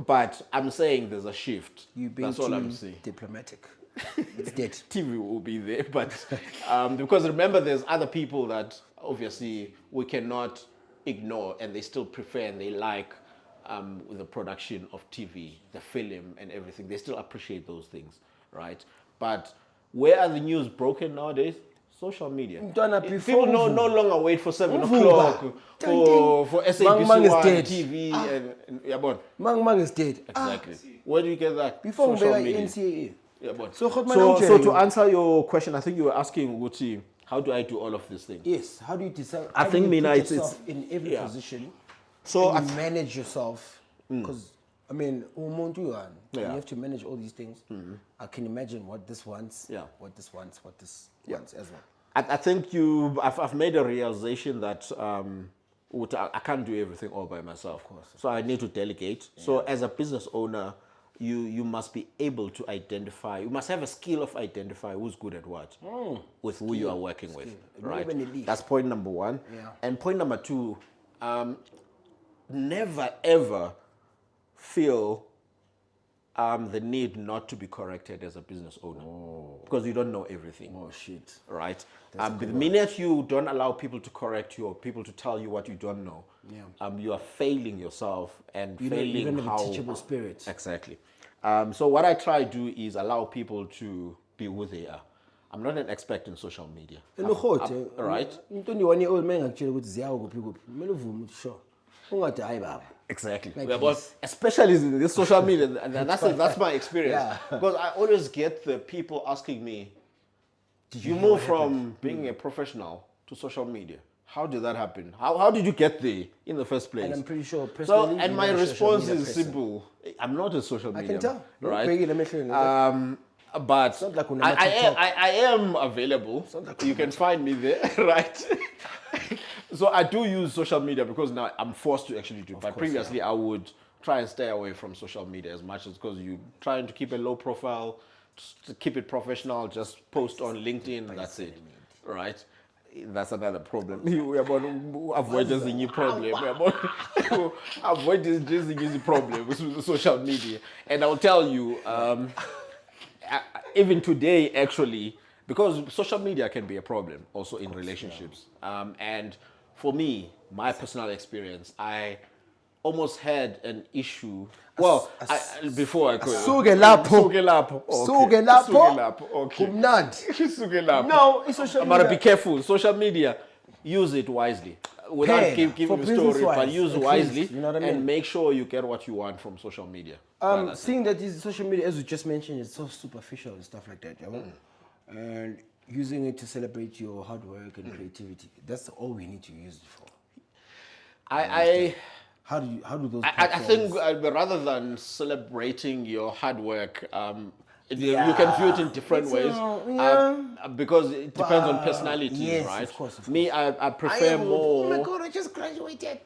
But I'm saying there's a shift. You being That's all I'm too saying. diplomatic. It's dead. TV will be there, but because remember, there's other people that obviously we cannot ignore, and they still prefer and they like the production of TV, the film, and everything. They still appreciate those things, right? But where are the news broken nowadays? Social media. People no longer wait for 7 o'clock for SABC is One dead. TV and yeah, but Mang is dead. exactly. Where do you get that? Before Social we media. NCAA. Yeah, but So so to answer your question, I think you were asking, Uguti, how do I do all of these things? Yes. How do you decide? I how think, do you Mina, put it's- yourself in every yeah. position. So and you manage yourself because I mean, you Yeah. have to manage all these things. I can imagine what this wants, Yeah. what this wants, what this wants as well. I think I've made a realization that I can't do everything all by myself. Of course. So I need to delegate. Yeah. So as a business owner, you must be able to identify. You must have a skill of identify who's good at what with who you are working with. Right. That's point number one. Yeah. And point number two, never ever feel the need not to be corrected as a business owner because you don't know everything. Oh shit! Right. The minute you don't allow people to correct you or people to tell you what you don't know, you are failing yourself and failing you don't have how a teachable spirit. Exactly. So what I try to do is allow people to be who they are. I'm not an expert in social media. Right. Exactly. Like but especially in this social media, and that's my experience. Because I always get the people asking me, "Did you move from being a professional to social media? How did that happen? How did you get there in the first place?" And I'm pretty sure. So, and my response is simple: I'm not a social media. I can tell. Right. But I am available. You can find me there, right? So I do use social media because now I'm forced to actually do it. But previously I would try and stay away from social media as much as because you're trying to keep a low profile, to keep it professional, just post on LinkedIn, that's it, right? That's another problem. We are about to avoid this new problem. We are about to avoid this new problem with social media. And I'll tell you, even today, actually, because social media can be a problem also in relationships. And for me, my personal experience, I almost had an issue. Well, before I could. Okay. No, it's social media. But be careful. Social media, use it wisely. Without giving a story, but use wisely, you know what I mean? and make sure you get what you want from social media. Seeing that this social media, as we just mentioned, is so superficial and stuff like that. And using it to celebrate your hard work and creativity, that's all we need to use it for. How do those I think rather than celebrating your hard work, you can view it in different ways because it depends on personality, right? Of course. Me, I prefer more. Oh my God, I just graduated.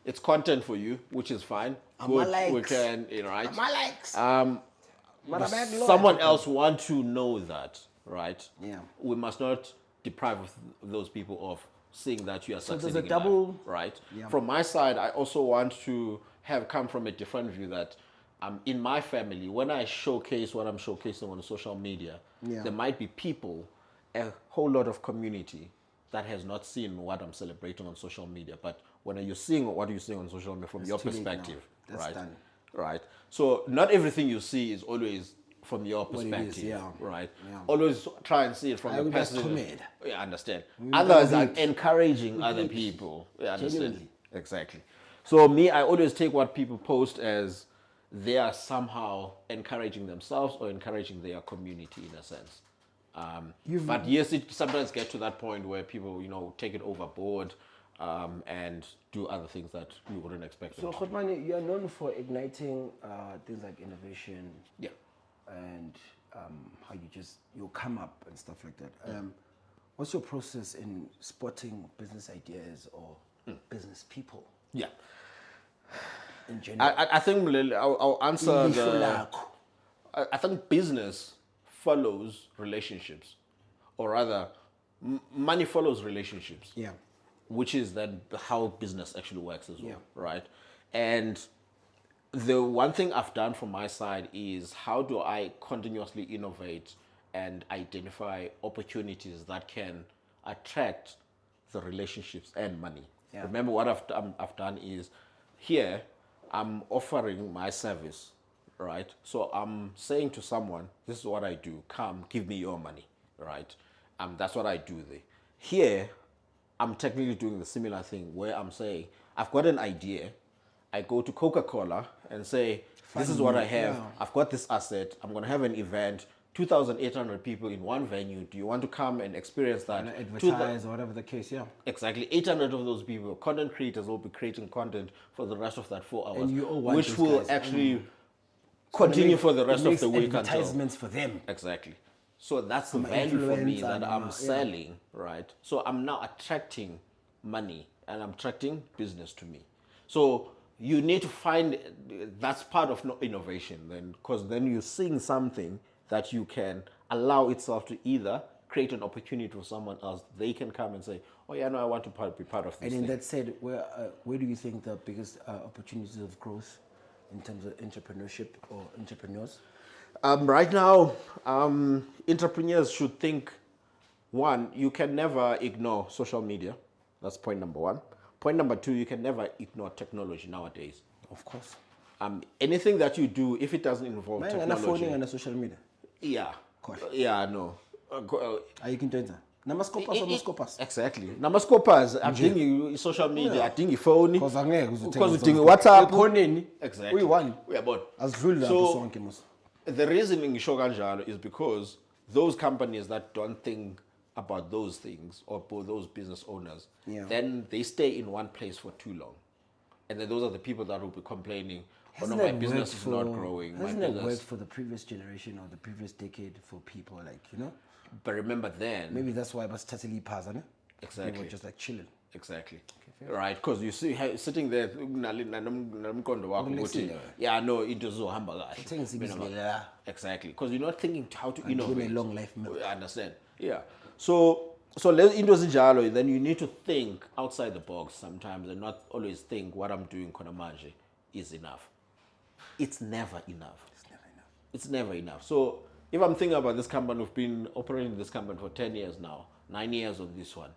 It's content for you, which is fine. Good, we can, right? Someone else want to know that, right? Yeah. We must not deprive those people of seeing that you are succeeding there's a in double, life, right? Yeah. From my side, I also want to have come from a different view that in my family, when I showcase what I'm showcasing on social media, there might be people, a whole lot of community that has not seen what I'm celebrating on social media. But when you're seeing what you're seeing on social media from your perspective, right? Done. Right. So not everything you see is always from your perspective, right? Always try and see it from the perspective. Yeah, understand. Others are encouraging other people. Yeah, understand. Genuinely. Exactly. So me, I always take what people post as they are somehow encouraging themselves or encouraging their community in a sense. But yes, it sometimes gets to that point where people, take it overboard and do other things that you wouldn't expect. So, Khotmani, you are known for igniting things like innovation, and how you come up and stuff like that. What's your process in spotting business ideas or business people? Yeah. In general, I think I'll answer I think business follows relationships, or rather, money follows relationships. Yeah. Which is then how business actually works as well, right? And the one thing I've done from my side is how do I continuously innovate and identify opportunities that can attract the relationships and money. Yeah. Remember what I've done is here I'm offering my service, right? So I'm saying to someone, this is what I do. Come, give me your money, right? That's what I do there. Here, I'm technically doing the similar thing where I'm saying, I've got an idea. I go to Coca-Cola and say, this is what I have. Yeah. I've got this asset. I'm going to have an event, 2,800 people in one venue. Do you want to come and experience that? And advertise or whatever the case, yeah. Exactly. 800 of those people, content creators, will be creating content for the rest of that 4 hours. And you all want which will actually continue for the rest of the week. Advertisements for them. Exactly. So that's the value for me that I'm selling, right? So I'm now attracting money and I'm attracting business to me. So you need to find, that's part of innovation then, because then you're seeing something that you can allow itself to either create an opportunity for someone else. They can come and say, oh yeah, no, I want to be part of this. And in that said, where do you think the biggest opportunities of growth in terms of entrepreneurship or entrepreneurs? Right now, entrepreneurs should think, one, you can never ignore social media. That's point number one. Point number two, you can never ignore technology nowadays. Of course. Anything that you do, if it doesn't involve technology. Phoning and social media. Yeah. Yeah, no. You can do that. Namascopas. Exactly. Namascopas, I think social media, I think phone. Because you think WhatsApp. Exactly. We won. We are born. So, the reason in Shoganjalo is because those companies that don't think about those things or those business owners, then they stay in one place for too long. And then those are the people that will be complaining, my business is not growing. Hasn't it worked for the previous generation or the previous decade for people, But remember then... Maybe that's why it was totally passing. Exactly. They were just chilling. Exactly. Okay, right, because you see sitting there, yeah, no, it does exactly, because you're not thinking how to innovate. A long life. I understand. Yeah. So then you need to think outside the box sometimes and not always think what I'm doing Konamaji is enough. It's never enough. It's never enough. So if I'm thinking about this company, we've been operating this company for 10 years now, 9 years of this one.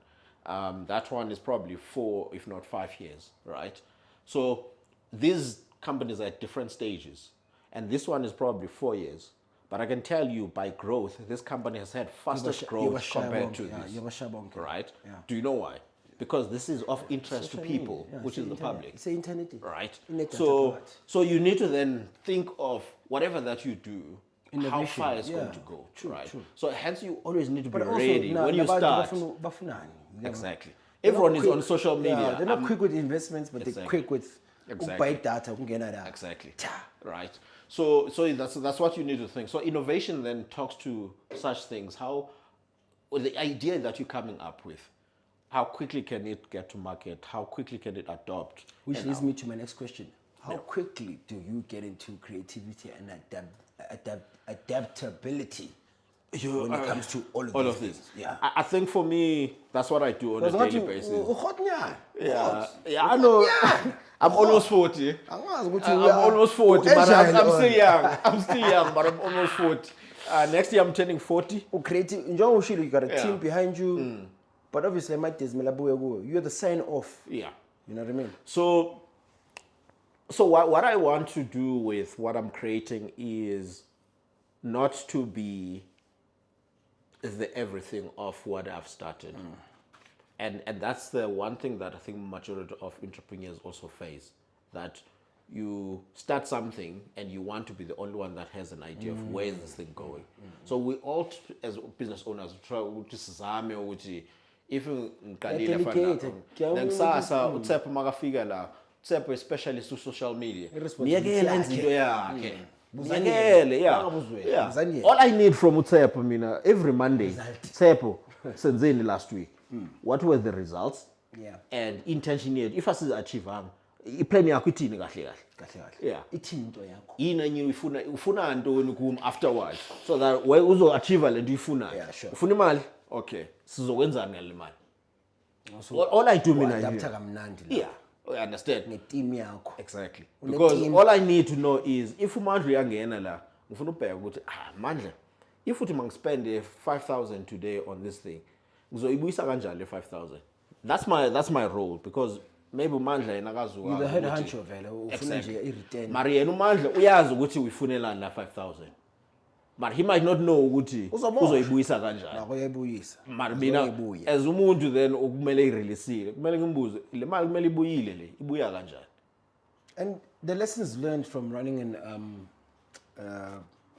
That one is probably 4, if not 5 years, right? So these companies are at different stages. And this one is probably 4 years. But I can tell you by growth, this company has had fastest growth compared to this. Right? Yeah. Do you know why? Because this is of interest to people, which is the public. It's the internet. Right? So you need to then think of whatever that you do, how far it's going to go. True, right? True. So hence you always need to be ready when you start. Exactly. Everyone is on social media. Yeah, they're not quick with investments, but they're quick with buy data. Exactly. Right. So that's what you need to think. So innovation then talks to such things. How the idea that you're coming up with, how quickly can it get to market? How quickly can it adopt? Which leads me to my next question. How quickly do you get into creativity and adaptability when it comes to all of this? Yeah. I think for me, that's what I do on a daily basis. Yeah, I know. I'm almost 40. I'm almost 40, but I'm still young. I'm still young, but I'm almost 40. Next year I'm turning 40. You got a team behind you, but obviously you're the sign off. Yeah. You know what I mean? So what I want to do with what I'm creating is not to be the everything of what I've started. And that's the one thing that I think majority of entrepreneurs also face, that you start something and you want to be the only one that has an idea of where is this thing going. So we all, as business owners, try to sizame ukuthi if ngiqalile kusasa uTshepo makafika la, Utshepo especially to social media, niyekela izinto yakhe. Yeah. All I need from Utshepo, every Monday, Utshepo, senzeni last week. What were the results? Yeah. And intention yethu if asizachieve iplan yakho ithini kahle kahle. Yeah. Ithini into yakho? Yini enye ufuna ntoni kum afterwards, so that we uzo achieve le nto uyifunayo. Yeah, sure. Ufuna imali? Okay. Sizokwenzani ngale mali? All I do mina adapt kamnandi la. Yeah. You understand? Neteam yakho. Exactly. Because all I need to know is if uMandla uyangena la, ngifuna ubheka ukuthi Mandla, if uthi mangispend 5,000 today on this thing, ngizoyibuyisa kanjani le 5,000? That's my role, because maybe uMandla yena akazuka. You the head honcho vele ufuna nje i-return. Mari yena uMandla uyazi ukuthi uyifunelani la 5,000. But he might not know ukuthi uzoyibuyisa kanjani. Nako uyayibuyisa. Mari mina as umuntu then okumele irelease, kumele ngimbuze le mali kumele ibuyile le, ibuya kanjani? And the lessons learned from running an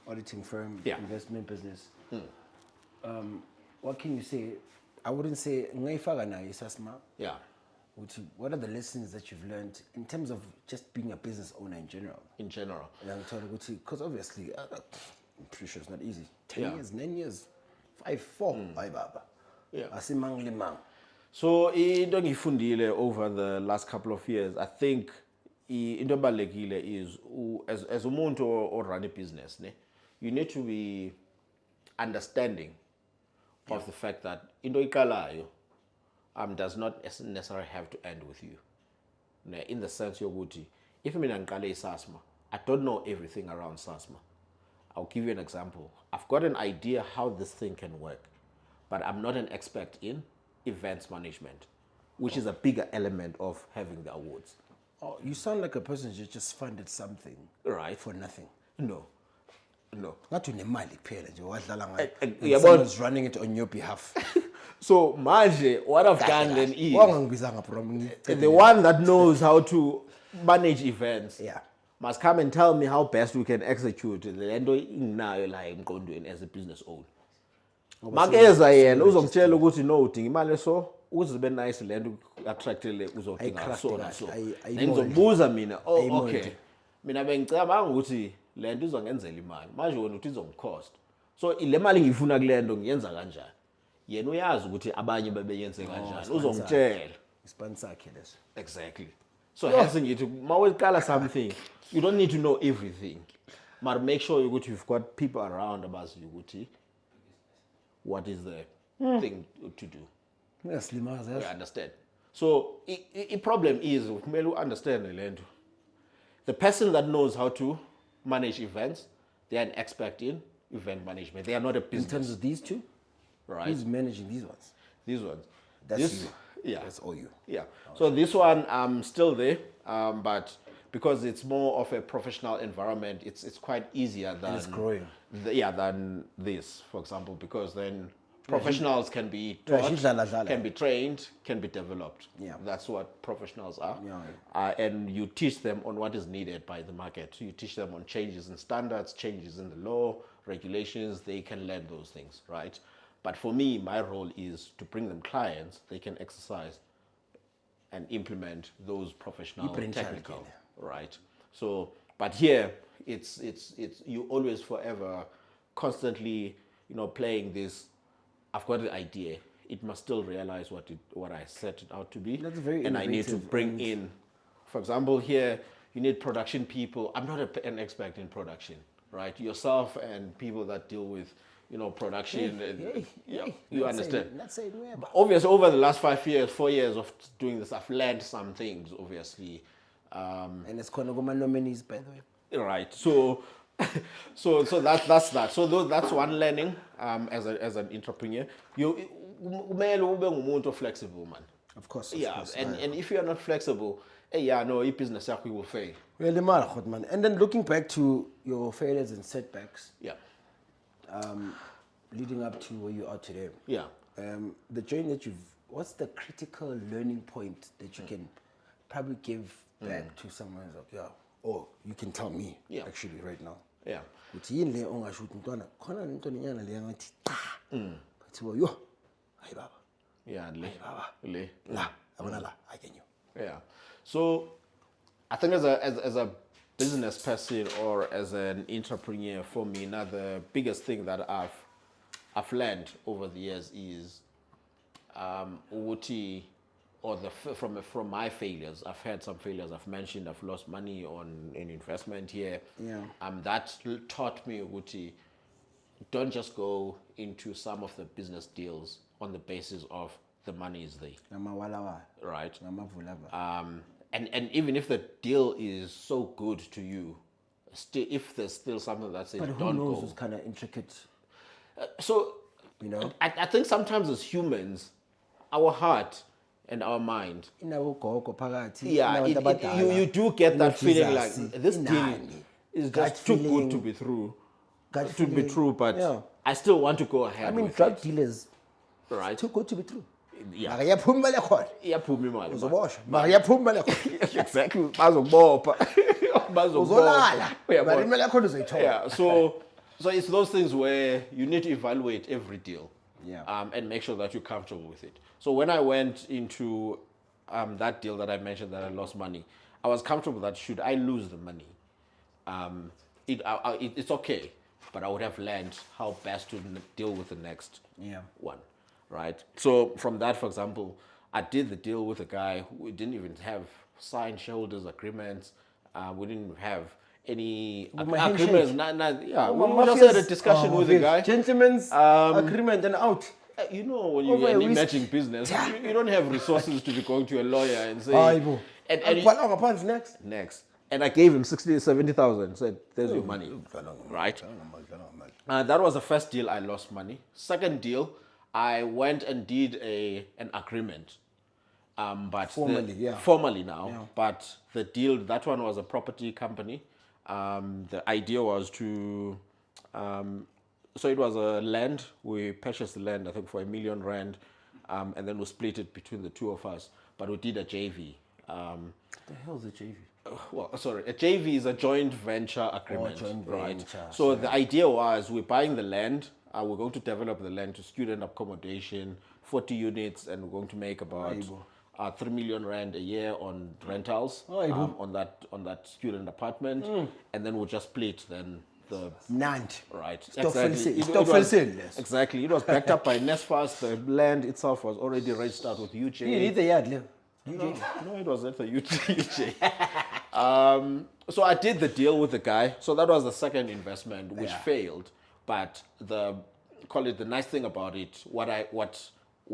auditing firm, investment business. What can you say? I wouldn't say ngayifaka nayo isasma. Yeah. What are the lessons that you've learned in terms of just being a business owner in general? In general. Because obviously, I'm pretty sure it's not easy. 10 years, 9 years, 5, 4, bye baba. Yeah. Asimang. So into ngifundile over the last couple of years, I think into ebalekile is as umuntu or run a business, you need to be understanding of the fact that into ikalayo does not necessarily have to end with you. In the sense yokuthi, if mina ngiqale iSASMA, I don't know everything around SASMA. I'll give you an example. I've got an idea how this thing can work, but I'm not an expert in events management, which is a bigger element of having the awards. Oh, you sound like a person who just funded something for nothing. No. Not in a mali someone's running it on your behalf. So manje, what I've done then is the one that knows how to manage events must come and tell me how best we can execute the lento inginayo la emqondweni as a business owner. Makeza yena uzongitshela ukuthi no udinga imali so uzibe nice lento attractile uzodinga so na so. Ngizobuza mina, okay. Mina bengicabanga ukuthi lento izongenzela imali. Manje wena uthi izongicost. So ile mali ngiyifuna kulento ngiyenza kanjani? Yena uyazi ukuthi abanye bebeyenze kanjani. Uzongitshela. Sponsor sakhe leso. Exactly. So hence ngithi mawuqala something, you don't need to know everything. But make sure you've got people around abazi ukuthi what is the thing to do. Yes, you understand. So the problem is kumele understand lento. The person that knows how to manage events, they are an expert in event management. They are not a business. In terms of these two? Right. Who's managing these ones? These ones. That's you. Yeah. That's all you. Yeah. So this one, I'm still there, but because it's more of a professional environment, it's quite easier than... And it's growing. Than this, for example, because then professionals can be taught, can be trained, can be developed. Yeah. That's what professionals are. Yeah. And you teach them on what is needed by the market. You teach them on changes in standards, changes in the law, regulations. They can learn those things, right? But for me, my role is to bring them clients they can exercise and implement those professional technical, right? So, but here it's you always forever constantly, playing this. I've got an idea. It must still realize what I set it out to be. That's very and I need to bring in, for example, here you need production people. I'm not an expert in production, right? Yourself and people that deal with production. You understand? Obviously, over the last 4 years of doing this, I've learned some things, obviously. And it's called nominees, by the way. Right. So, so that's that. So that's one learning as an entrepreneur. You may be flexible, man. Of course. And if you are not flexible, your business will fail. Really, man. And then looking back to your failures and setbacks. Yeah. Leading up to where you are today. Yeah. The journey that what's the critical learning point that you can probably give back to someone who's like, yeah, or you can tell me actually right now. Yeah. But yini le ongasho ukuthi mntwana khona into lenyana le ngathi cha. Bathi wo yo. Hayi baba. Yeah, le. La, abona la, akenyo. Yeah. So I think as a business person or as an entrepreneur, for me, now the biggest thing that I've learned over the years is from my failures. I've had some failures. I've mentioned I've lost money on an investment here. Yeah. That taught me don't just go into some of the business deals on the basis of the money is there. Right. And even if the deal is so good to you, still if there's still something that's in, but don't who knows go. It's kind of intricate. So you know, I think sometimes as humans, our heart and our mind, you do get that feeling like this deal is just too good to be true, but I still want to go ahead. I mean, with drug it. dealers, Right? too good to be true. Yeah. Exactly. Yeah. So it's those things where you need to evaluate every deal. Yeah. And make sure that you're comfortable with it. So when I went into that deal that I mentioned that I lost money, I was comfortable that should I lose the money, it's okay, but I would have learned how best to deal with the next one, right? So from that, for example, I did the deal with a guy who didn't even have signed shareholders agreements. We didn't have any agreements. We just had a discussion with the guy. Gentlemen's agreement and out. You know, when you're an emerging business, you don't have resources to be going to a lawyer and say, next. And I gave him 60,000, 70,000. Said, there's your money, right? That was the first deal I lost money. Second deal, I went and did an agreement. But formally now. Yeah. But the deal, that one was a property company. The idea was to, so it was a land. We purchased the land, I think, for R1 million, and then we split it between the two of us. But we did a JV. What the hell is a JV? A JV is a joint venture agreement, right? So the idea was we're buying the land. We're going to develop the land to student accommodation, 40 units, and we're going to make about R3 million a year on rentals on that student apartment, and then we'll just split then the right. Exactly. It was backed up by NSFAS. The land itself was already registered with UJ. You need the yard, Leo. No, it was at the UJ. So I did the deal with the guy. So that was the second investment, which failed. But the nice thing about it, what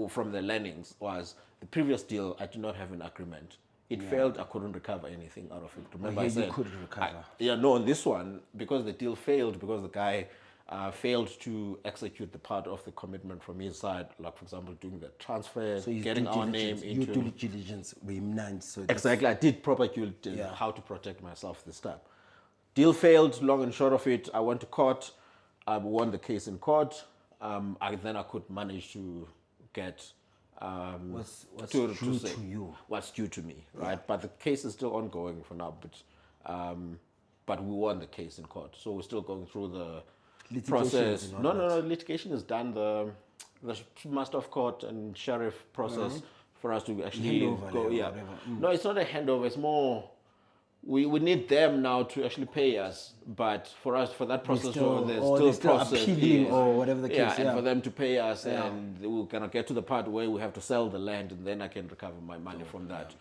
from the learnings was the previous deal I did not have an agreement. It failed. I couldn't recover anything out of it. Remember, I said you couldn't recover. On this one, because the deal failed, because the guy failed to execute the part of the commitment from his side, like for example, doing the transfer, so getting our name into. Your due diligence, exactly. I did proper due diligence, how to protect myself this time. Deal failed. Long and short of it, I went to court. I won the case in court. I could manage to get what's due to you, what's due to me, right? But the case is still ongoing for now. But we won the case in court, so we're still going through the process. No, litigation is done. The master of court and sheriff process for us to actually go. No, it's not a handover. It's more. We need them now to actually pay us, but for that process, there's still process appealing or whatever the case. And for them to pay us, and we're gonna get to the part where we have to sell the land, and then I can recover my money from that.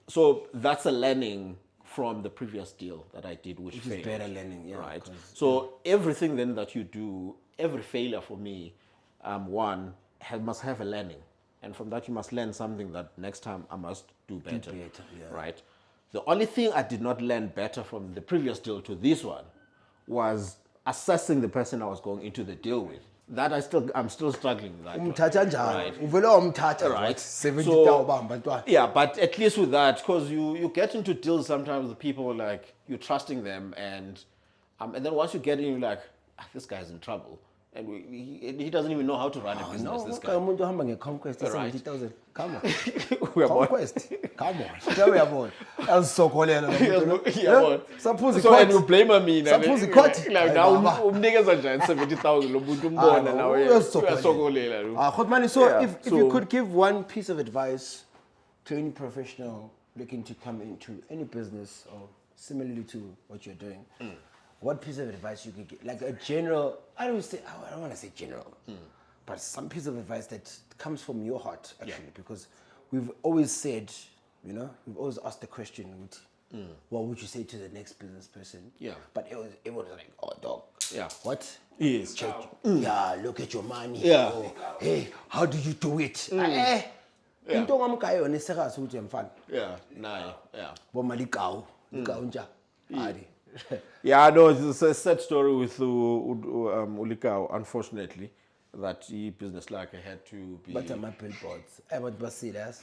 So that's a learning from the previous deal that I did, which failed. Is better learning, right? So everything then that you do, every failure for me, must have a learning, and from that you must learn something that next time I must do better. Right? The only thing I did not learn better from the previous deal to this one was assessing the person I was going into the deal with. That I'm still struggling with that. Right. 70,000. Yeah, but at least with that, because you get into deals sometimes with people like you're trusting them, and then once you get in, you're like, this guy's in trouble, and he doesn't even know how to run a business. This guy. Conquest, Right. 70,000. Come on. Conquest. Come on. Tell me about it. So and you blame me. Suppose the court. Like now, 70,000. So if you could give one piece of advice to any professional looking to come into any business or similarly to what you're doing, what piece of advice you could give? Like a general, I don't want to say general, but some piece of advice that comes from your heart, actually, because we've always said, we've always asked the question, what would you say to the next business person? Yeah. But it was like, oh, dog. Yeah. What? Yes. Check. Yeah, look at your money. Yeah. Oh, hey, how do you do it? Into ngamkayo nesekazi ukuthi mfana. Yeah, nah, yeah. Bomalikau. Nja. Adi. Yeah, no, it's a sad story with Ulikau, unfortunately, that the business like I had to be. But my billboards, I want to see that.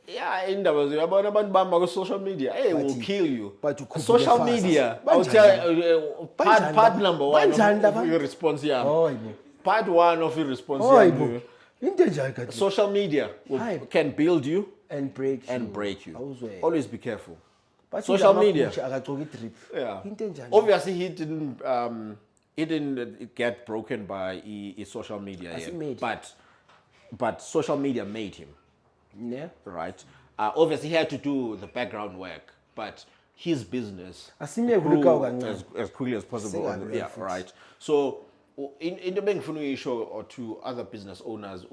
Yeah, in the was about social media. Hey, will kill you. But you could social media. I'll tell you, part number one of your response. Yeah. Part one of your response. Social media can build you and break you. Always be careful. But social media. Yeah. Obviously, he didn't get broken by social media yet. But social media made him. Yeah. Right. Obviously, he had to do the background work, but his business grew as quickly as possible. Yeah. Right. So in the Mengfunu show or to other business owners,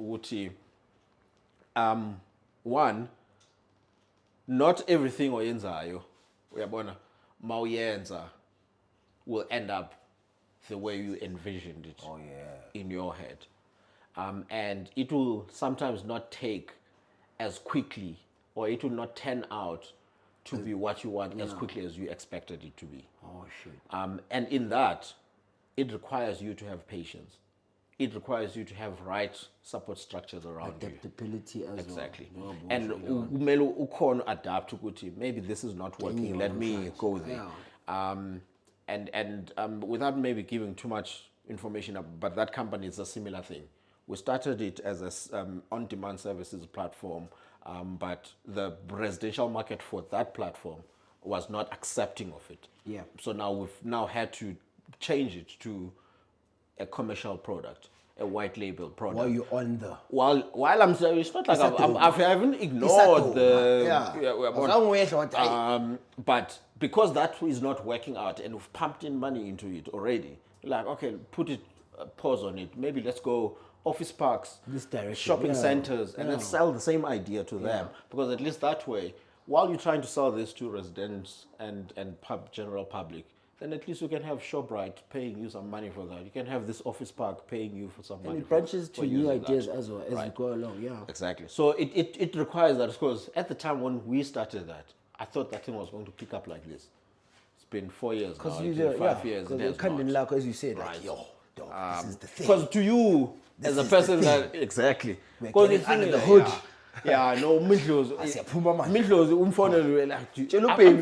one, not everything oyenzayo uyabona mawuyenza will end up the way you envisioned it in your head. And it will sometimes not take as quickly, or it will not turn out to be what you want as quickly as you expected it to be. Oh, shit. And in that, it requires you to have patience. It requires you to have right support structures around adaptability you. As exactly. well. And umele ukhona adapt ukuthi maybe this is not working. Let me go there. And without maybe giving too much information, but that company is a similar thing. We started it as a on-demand services platform, but the residential market for that platform was not accepting of it. Yeah. So now we've had to change it to a commercial product, a white label product. While you're on the... While I'm saying, it's not like I haven't ignored but because that is not working out and we've pumped in money into it already, like, okay, put it, pause on it. Maybe let's go office parks, this direction, shopping centers, and let's sell the same idea to them. Because at least that way, while you're trying to sell this to residents and general public, then at least you can have ShopRite paying you some money for that. You can have this office park paying you for some money. And it branches to new ideas as well as you go along, Exactly. So it requires that, because at the time when we started that, I thought that thing was going to pick up like this. It's been 4 years now, 5 years. Because it can't luck, as you said, like, yo, dog, this is the thing. Because to you, as a person that... Exactly. Because it's under the hood. Yeah, no, Midlos. I'm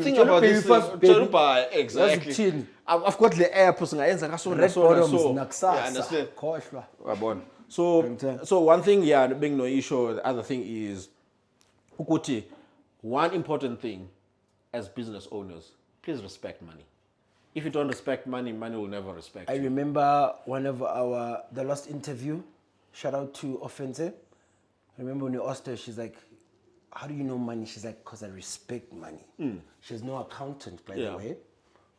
thinking about this first, baby. Exactly. I've got the air person. I understand. So one thing, being no issue. The other thing is, Ukuti, one important thing as business owners, please respect money. If you don't respect money, money will never respect you. I remember one of the last interview, shout out to Offensive. I remember when you asked her, she's like, how do you know money? She's like, because I respect money. She's no accountant, by the way.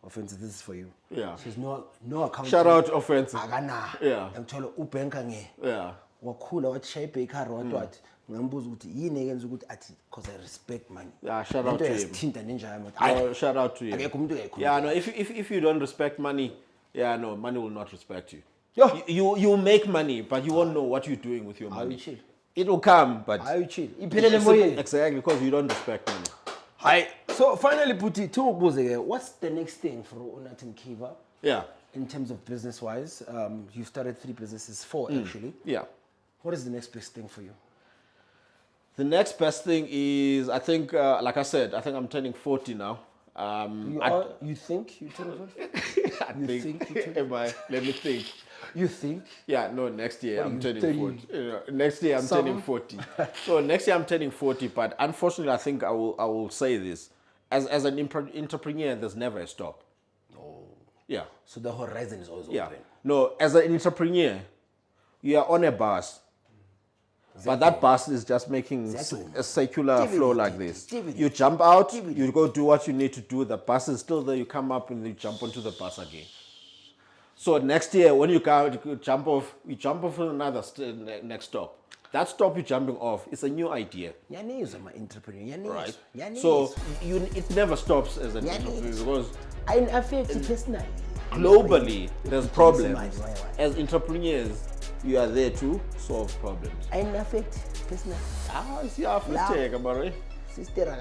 Offensive, this is for you. Yeah. She's no accountant. Shout out Offensive. Yeah. I'm told her, yeah. Wakhula wathi car what ngambuza ukuthi yini eyenza ukuthi athi because I respect money. Yeah, shout out to him. Shout out to him. Yeah, no, if you don't respect money, money will not respect you. You make money, but you won't know what you're doing with your money. It will come, but I will chill. Exactly, because you don't respect money. Hi. So finally, Puti, what's the next thing for Unathi Mkiva? Yeah. In terms of business-wise, you've started 3 businesses, 4 actually. Yeah. What is the next best thing for you? The next best thing is, I think, like I said, I think I'm turning 40 now. You think you're turning 40? Let me think. You think? Yeah, no, next year I'm turning 30? 40. Next year I'm turning 40. So next year I'm turning 40, but unfortunately I think I will say this. As an entrepreneur, there's never a stop. Oh. Yeah. So the horizon is always Yeah. open. No, as an entrepreneur, you are on a bus. But that bus is just making a circular flow like this. You jump out, you go do what you need to do. The bus is still there. You come up and you jump onto the bus again. So next year, when you jump off on another next stop. That stop you're jumping off is a new idea. I'm an entrepreneur. Right. So it never stops as an entrepreneur because I affect personally. Globally, there's problems. As entrepreneurs, you are there to solve problems. I affect personally. See, I affect about Sister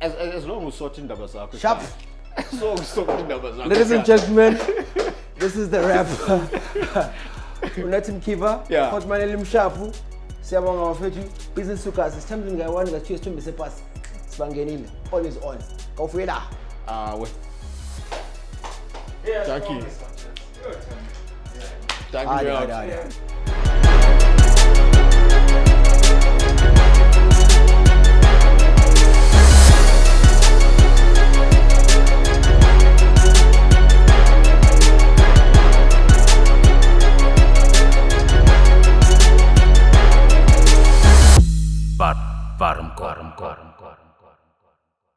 as long as sorting the Sharp. so Ladies and gentlemen, this is the wrap. Unathi Mkiva, yeah. Hotman Elimshapu, Siyabonga bafethu, business sukas. It's time to go one that choose to miss a pass. Sibangenile, all is on. Go for it. Thank you. Thank you very much. WARMKOP.